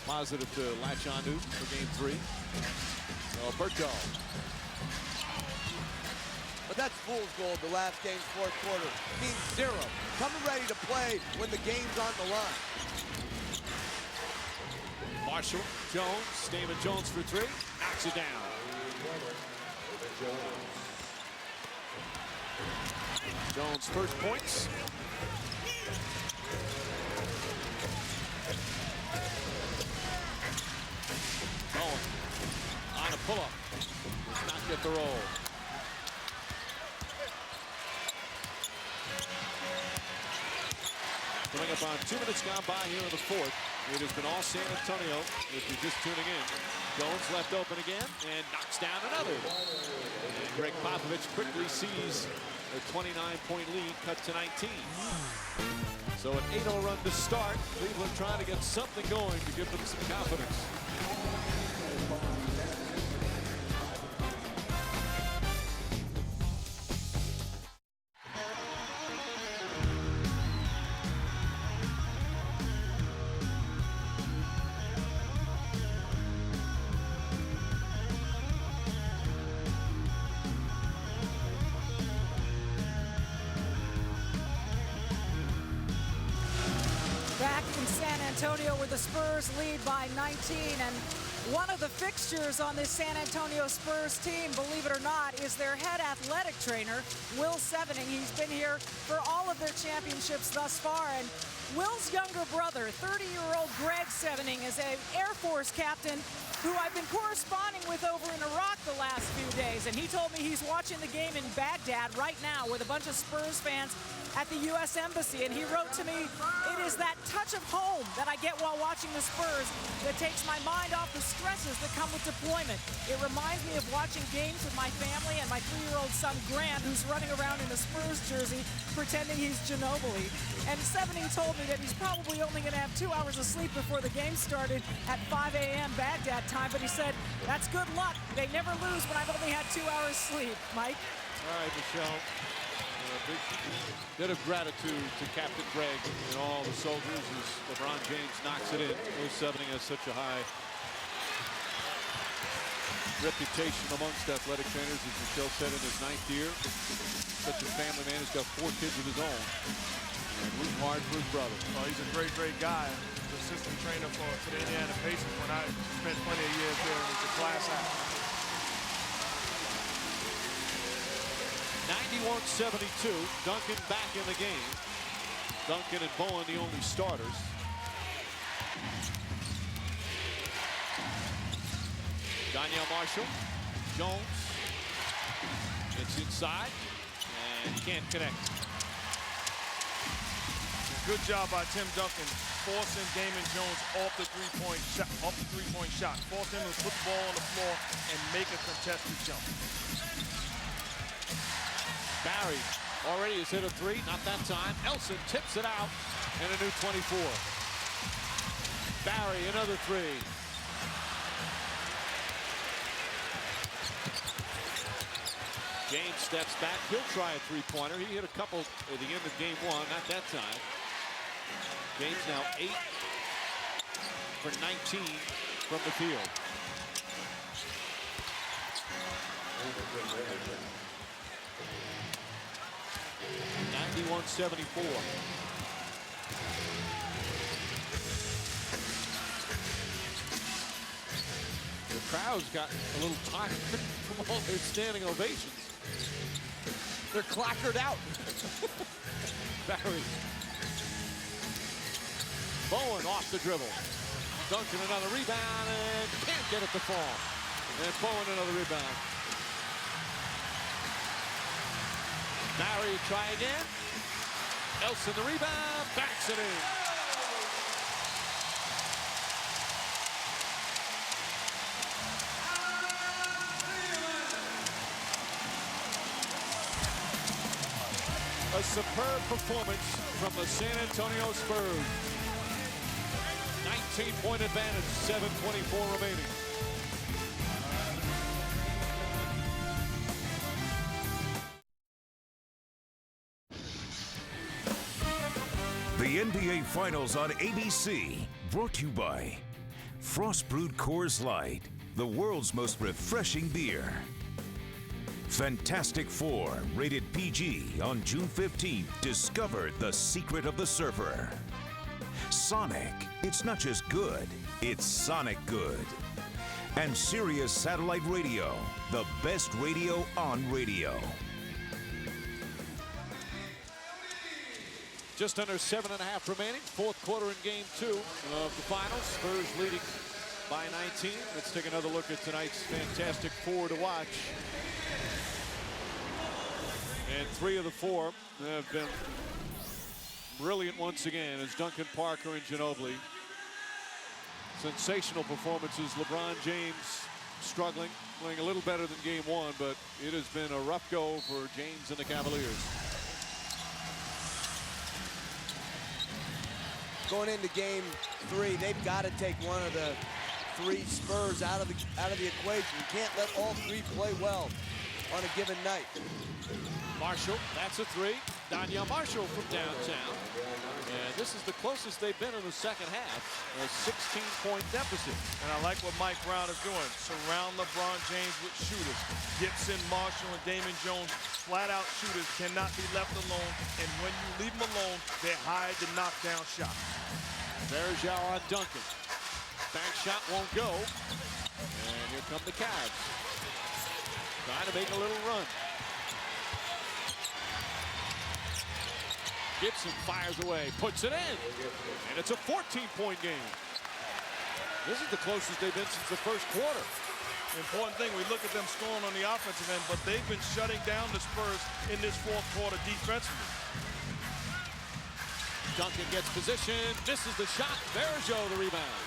Speaker 1: positive to latch onto for game three. Alberto.
Speaker 3: But that's fool's gold, the last game's fourth quarter. Means zero. Coming ready to play when the game's on the line.
Speaker 1: Marshall, Jones, Stamen Jones for three, knocks it down. Jones first points. Bowen on a pull-up. Does not get the roll. Coming up on 2 minutes gone by here in the fourth. It has been all San Antonio, if you're just tuning in. Jones left open again and knocks down another. And Greg Popovich quickly sees a 29-point lead cut to 19. So an 8-0 run to start. Cleveland trying to get something going to give them some confidence.
Speaker 7: Back in San Antonio where the Spurs lead by 19, and one of the fixtures on this San Antonio Spurs team, believe it or not, is their head athletic trainer, Will Sevening. He's been here for all of their championships thus far, and Will's younger brother, 30-year-old Greg Sevening, is an Air Force captain who I've been corresponding with over in Iraq the last few days, and he told me he's watching the game in Baghdad right now with a bunch of Spurs fans at the U.S. Embassy, and he wrote to me, "It is that touch of home that I get while watching the Spurs that takes my mind off the stresses that come with deployment. It reminds me of watching games with my family and my 3-year-old son Grant, who's running around in a Spurs jersey pretending he's Ginobili." And Sevening told me that he's probably only going to have 2 hours of sleep before the game started at 5 a.m. Baghdad time, but he said, "That's good luck. They never lose when I've only had 2 hours sleep." Mike?
Speaker 1: All right, Michelle. A big bit of gratitude to Captain Greg and all the soldiers as LeBron James knocks it in. Will Sevening has such a high reputation amongst athletic trainers, as Michelle said, in his 9th year. Such a family man. He's got 4 kids of his own. And rooting hard for his brother.
Speaker 2: Oh, he's a great, great guy. He's assistant trainer for the Indiana Pacers when I spent plenty of years there. He's a class act.
Speaker 1: 91-72, Duncan back in the game. Duncan and Bowen the only starters. Danielle Marshall, Jones gets inside and can't connect.
Speaker 2: Good job by Tim Duncan, forcing Damon Jones off the three-point shot. Force him to put the ball on the floor and make a contested jump.
Speaker 1: Barry already has hit a 3, not that time. Elson tips it out, and a new 24. Barry, another 3. James steps back. He'll try a 3-pointer. He hit a couple at the end of game 1, not that time. James now 8 for 19 from the field. (91-74). The crowd's gotten a little tired from all their standing ovations.
Speaker 3: They're clackered out.
Speaker 1: Barry. Bowen off the dribble. Duncan another rebound and can't get it to fall. And Bowen another rebound. Barry try again. Elson the rebound, backs it in. A superb performance from the San Antonio Spurs. 19-point advantage, 7:24 remaining.
Speaker 8: The NBA Finals on ABC, brought to you by Frost Brewed Coors Light, the world's most refreshing beer. Fantastic Four, rated PG, on June 15th, discover the secret of the surfer. Sonic, it's not just good, it's Sonic good. And Sirius Satellite Radio, the best radio on radio.
Speaker 1: Just under 7.5 remaining. Fourth quarter in game 2 of the finals. Spurs leading by 19. Let's take another look at tonight's Fantastic Four to watch. And 3 of the 4 have been brilliant once again as Duncan, Parker, and Ginobili. Sensational performances. LeBron James struggling, playing a little better than game 1, but it has been a rough go for James and the Cavaliers.
Speaker 3: Going into game 3, they've got to take one of the 3 Spurs out of the equation. You can't let all 3 play well on a given night.
Speaker 1: Marshall, that's a 3. Danielle Marshall from downtown. And this is the closest they've been in the second half. A 16-point deficit.
Speaker 2: And I like what Mike Brown is doing. Surround LeBron James with shooters. Gibson, Marshall, and Damon Jones, flat-out shooters, cannot be left alone. And when you leave them alone, they hide the knockdown shot.
Speaker 1: There's on Duncan. Back shot won't go. And here come the Cavs. Trying to make a little run. Gibson fires away, puts it in. And it's a 14-point game. This is the closest they've been since the first quarter.
Speaker 2: The important thing, we look at them scoring on the offensive end, but they've been shutting down the Spurs in this fourth quarter defensively.
Speaker 1: Duncan gets position, misses the shot. Verjo the rebound.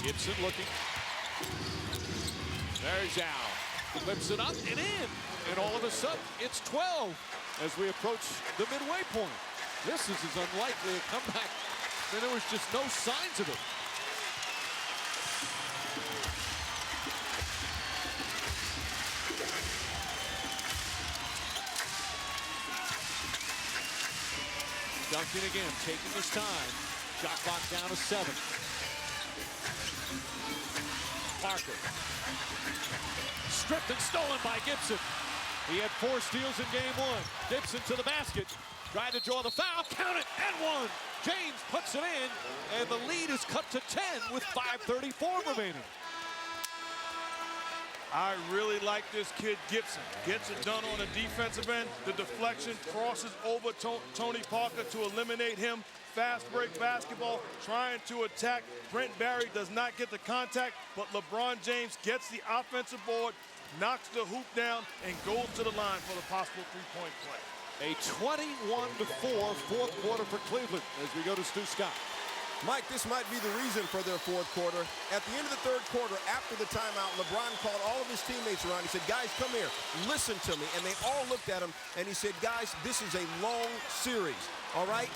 Speaker 1: Gibson looking. Verjo flips it up and in. And all of a sudden, it's 12 as we approach the midway point. This is as unlikely a comeback. And there was just no signs of it. Duncan again, taking his time. Shot clock down to 7. Parker. Stripped and stolen by Gibson. He had 4 steals in game 1. Gibson to the basket. Tried to draw the foul. Count it and 1. James puts it in, and the lead is cut to 10 with 5:34 remaining.
Speaker 2: I really like this kid, Gibson. Gets it done on the defensive end. The deflection crosses over Tony Parker to eliminate him. Fast break basketball, trying to attack. Brent Barry does not get the contact, but LeBron James gets the offensive board, knocks the hoop down, and goes to the line for the possible 3-point play.
Speaker 1: A 21-4 fourth quarter for Cleveland as we go to Stu Scott.
Speaker 6: Mike, this might be the reason for their fourth quarter. At the end of the third quarter, after the timeout, LeBron called all of his teammates around. He said, guys, come here, listen to me. And they all looked at him, and he said, guys, this is a long series, all right?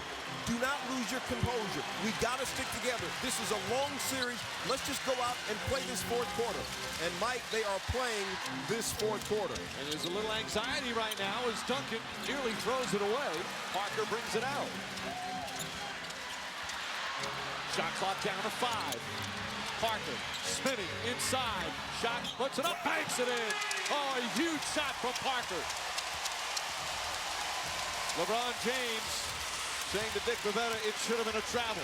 Speaker 6: Do not lose your composure. We got to stick together. This is a long series. Let's just go out and play this fourth quarter. And, Mike, they are playing this fourth quarter.
Speaker 1: And there's a little anxiety right now as Duncan nearly throws it away. Parker brings it out. Shot clock down to 5. Parker spinning inside. Shot, puts it up, banks it in. Oh, a huge shot from Parker. LeBron James saying to Dick Bavetta, it should have been a travel.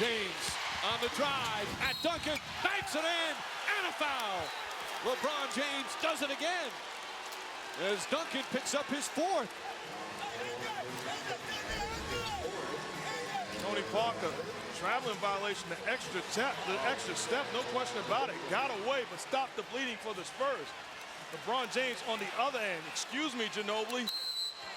Speaker 1: James on the drive at Duncan, banks it in, and a foul. LeBron James does it again as Duncan picks up his 4th.
Speaker 2: Tony Parker, traveling violation, the extra step, no question about it. Got away, but stopped the bleeding for the Spurs. LeBron James on the other end. Excuse me, Ginobili.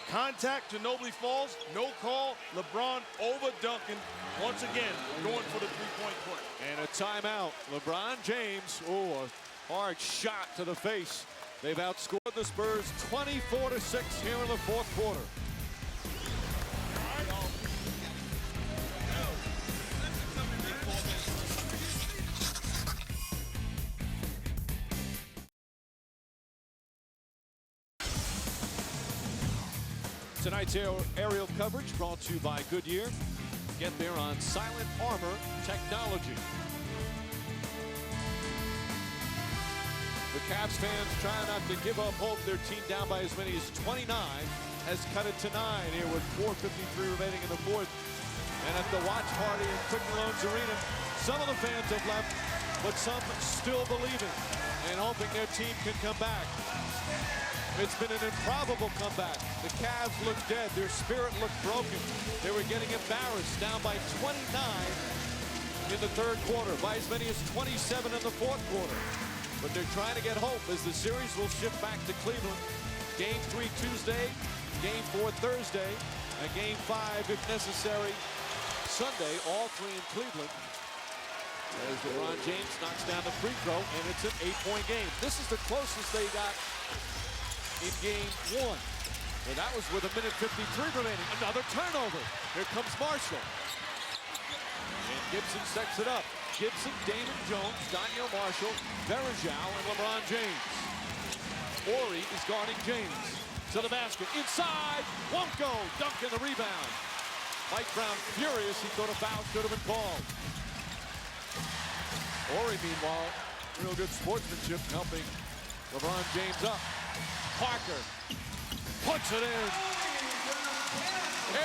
Speaker 2: Contact, Ginobili falls, no call. LeBron over Duncan. Once again, going for the three-point play.
Speaker 1: And a timeout. LeBron James, a hard shot to the face. They've outscored the Spurs 24-6 here in the fourth quarter. Tonight's aerial coverage brought to you by Goodyear. Get there on Silent Armor Technology. The Cavs fans trying not to give up hope. Their team down by as many as 29 has cut it to 9 here with 4:53 remaining in the fourth. And at the watch party in Quicken Loans Arena, some of the fans have left, but some still believing and hoping their team can come back. It's been an improbable comeback. The Cavs looked dead. Their spirit looked broken. They were getting embarrassed, down by 29 in the third quarter, by as many as 27 in the fourth quarter. But they're trying to get hope as the series will shift back to Cleveland. Game 3 Tuesday, Game 4 Thursday, and Game 5, if necessary, Sunday, all three in Cleveland. As LeBron James knocks down the free throw, and it's an 8-point game. This is the closest they got in Game 1. And that was with 1:53 remaining. Another turnover. Here comes Marshall. And Gibson sets it up. Gibson, Damon Jones, Daniel Marshall, Verajao, and LeBron James. Ori is guarding James. To the basket. Inside. Won't go. Duncan the rebound. Mike Brown furious. He thought a foul should have been called. Ori, meanwhile, real good sportsmanship helping LeBron James up. Parker puts it in.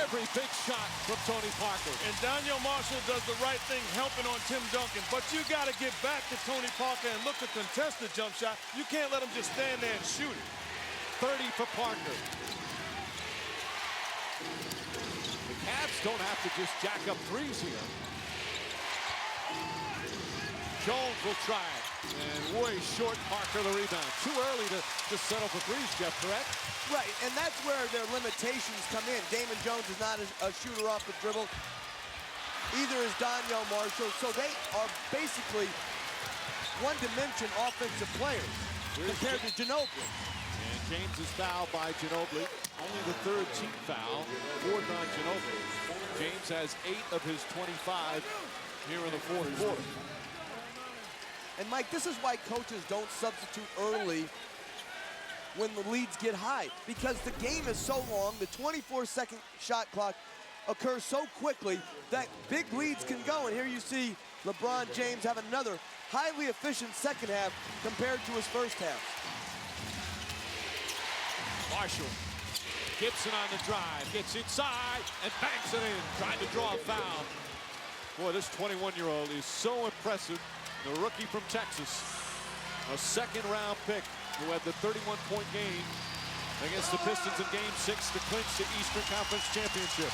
Speaker 1: Every big shot from Tony Parker.
Speaker 2: And Daniel Marshall does the right thing, helping on Tim Duncan. But you got to get back to Tony Parker and look to contest the jump shot. You can't let him just stand there and shoot it.
Speaker 1: 30 for Parker. The Cavs don't have to just jack up threes here. Jones will try it. And way short, Parker the rebound. Too early to settle for threes, Jeff, correct?
Speaker 3: Right, and that's where their limitations come in. Damon Jones is not a shooter off the dribble. Either is Daniel Marshall. So they are basically one-dimension offensive players compared to Ginobili.
Speaker 1: And James is fouled by Ginobili. Only the third team foul, fourth on Ginobili. James has 8 of his 25 here in the fourth quarter.
Speaker 3: And Mike, this is why coaches don't substitute early when the leads get high, because the game is so long, the 24-second shot clock occurs so quickly that big leads can go. And here you see LeBron James have another highly efficient second half compared to his first half.
Speaker 1: Marshall, Gibson on the drive, gets inside and banks it in, trying to draw a foul. Boy, this 21-year-old is so impressive. The rookie from Texas, a second-round pick who had the 31-point game against the Pistons in Game 6 to clinch the Eastern Conference Championship.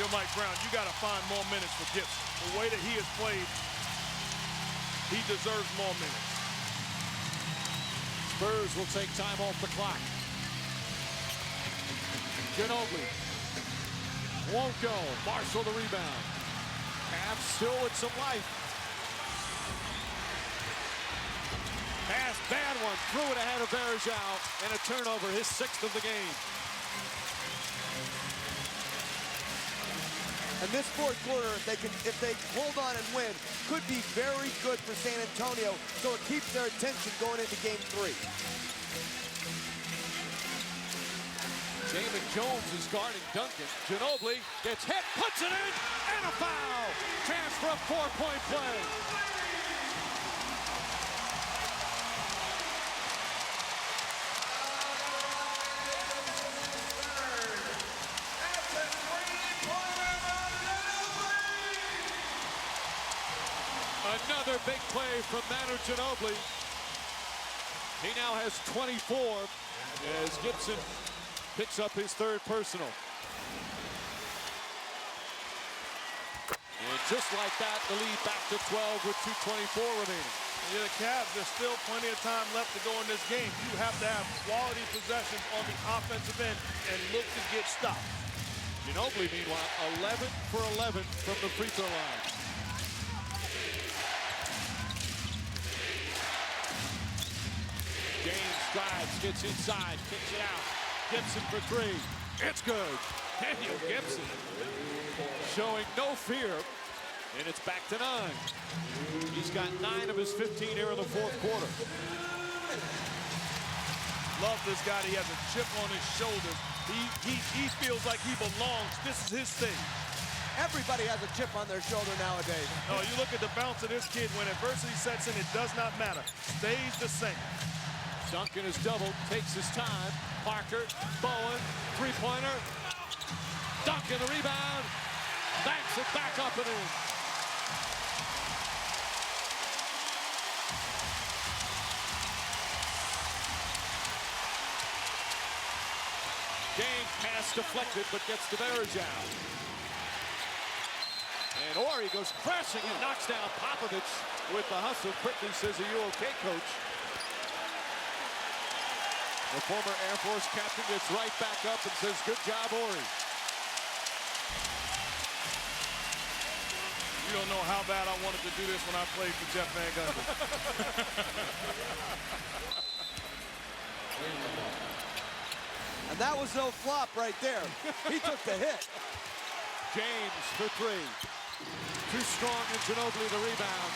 Speaker 2: You're Mike Brown. You got to find more minutes for Gibson. The way that he has played, he deserves more minutes.
Speaker 1: Spurs will take time off the clock. Ginobili won't go. Marshall the rebound. Cavs still with some life. Pass, bad one, threw it ahead of Verajao, and a turnover, his 6th of the game.
Speaker 3: And this fourth quarter, if they hold on and win, could be very good for San Antonio, so it keeps their attention going into Game 3.
Speaker 1: Damon Jones is guarding Duncan. Ginobili gets hit, puts it in, and a foul! Chance for a 4-point play. Another big play from Manu Ginóbili. He now has 24 as Gibson picks up his 3rd personal. And just like that, the lead back to 12 with 2:24 remaining.
Speaker 2: You're the Cavs. There's still plenty of time left to go in this game. You have to have quality possessions on the offensive end and look to get stops.
Speaker 1: Ginobili, meanwhile, 11 for 11 from the free throw line. James drives, gets inside, kicks it out. Gibson for three. It's good. Daniel Gibson showing no fear, and it's back to 9. He's got 9 of his 15 here in the fourth quarter.
Speaker 2: Love this guy. He has a chip on his shoulder. He feels like he belongs. This is his stage.
Speaker 3: Everybody has a chip on their shoulder nowadays.
Speaker 2: No, you look at the bounce of this kid. When adversity sets in, it does not matter. Stays the same.
Speaker 1: Duncan is doubled, takes his time. Parker, Bowen, three-pointer. Duncan, the rebound. Banks it back up and in. James pass deflected, but gets to Berejao. And Ori goes crashing and knocks down Popovich with the hustle. Quickly says, "Are you okay, coach?" The former Air Force captain gets right back up and says, "Good job, Ori."
Speaker 2: You don't know how bad I wanted to do this when I played for Jeff Van Gundy.
Speaker 3: And that was no flop right there. He took the hit.
Speaker 1: James for three. Too strong, and Ginobili the rebound.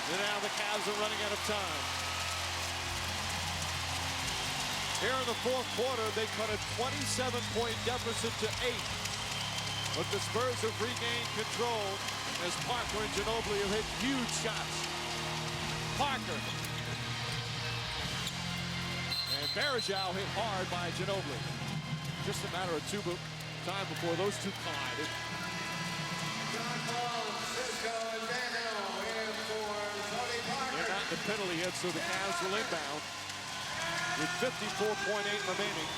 Speaker 1: And now the Cavs are running out of time. Here in the fourth quarter, they cut a 27-point deficit to 8. But the Spurs have regained control as Parker and Ginobili have hit huge shots. Parker. And Berejao hit hard by Ginobili. Just a matter of time before those two collided. They're not in the penalty hit, so the Cavs will inbound with 54.8 remaining.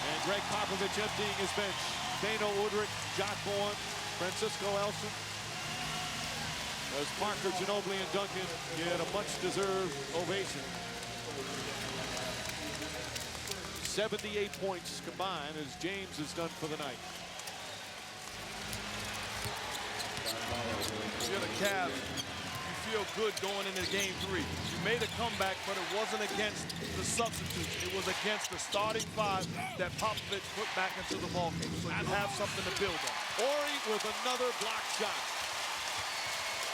Speaker 1: And Greg Popovich emptying his bench. Dano Woodrick, Jock Bowen, Francisco Elson. As Parker, Ginobili, and Duncan get a much-deserved ovation. 78 points combined as James is done for the night.
Speaker 2: You're the Cavs. You feel good going into game 3. You made a comeback, but it wasn't against the substitutes. It was against the starting 5 that Popovich put back into the ballgame. So you have something to build on.
Speaker 1: Ori with another block shot.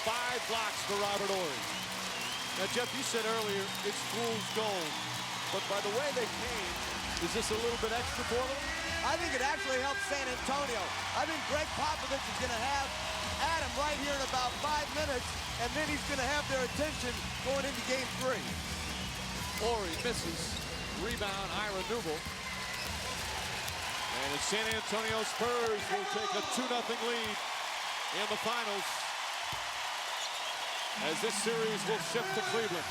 Speaker 1: 5 blocks for Robert Ori. Now, Jeff, you said earlier it's fool's gold. But by the way they came, is this a little bit extra for them?
Speaker 3: I think it actually helps San Antonio. I think Greg Popovich is going to have Adam right here in about 5 minutes, and then he's going to have their attention going into game 3.
Speaker 1: Ori misses. Rebound, Ira Newble. And the San Antonio Spurs will take a 2-0 lead in the finals as this series will shift to Cleveland.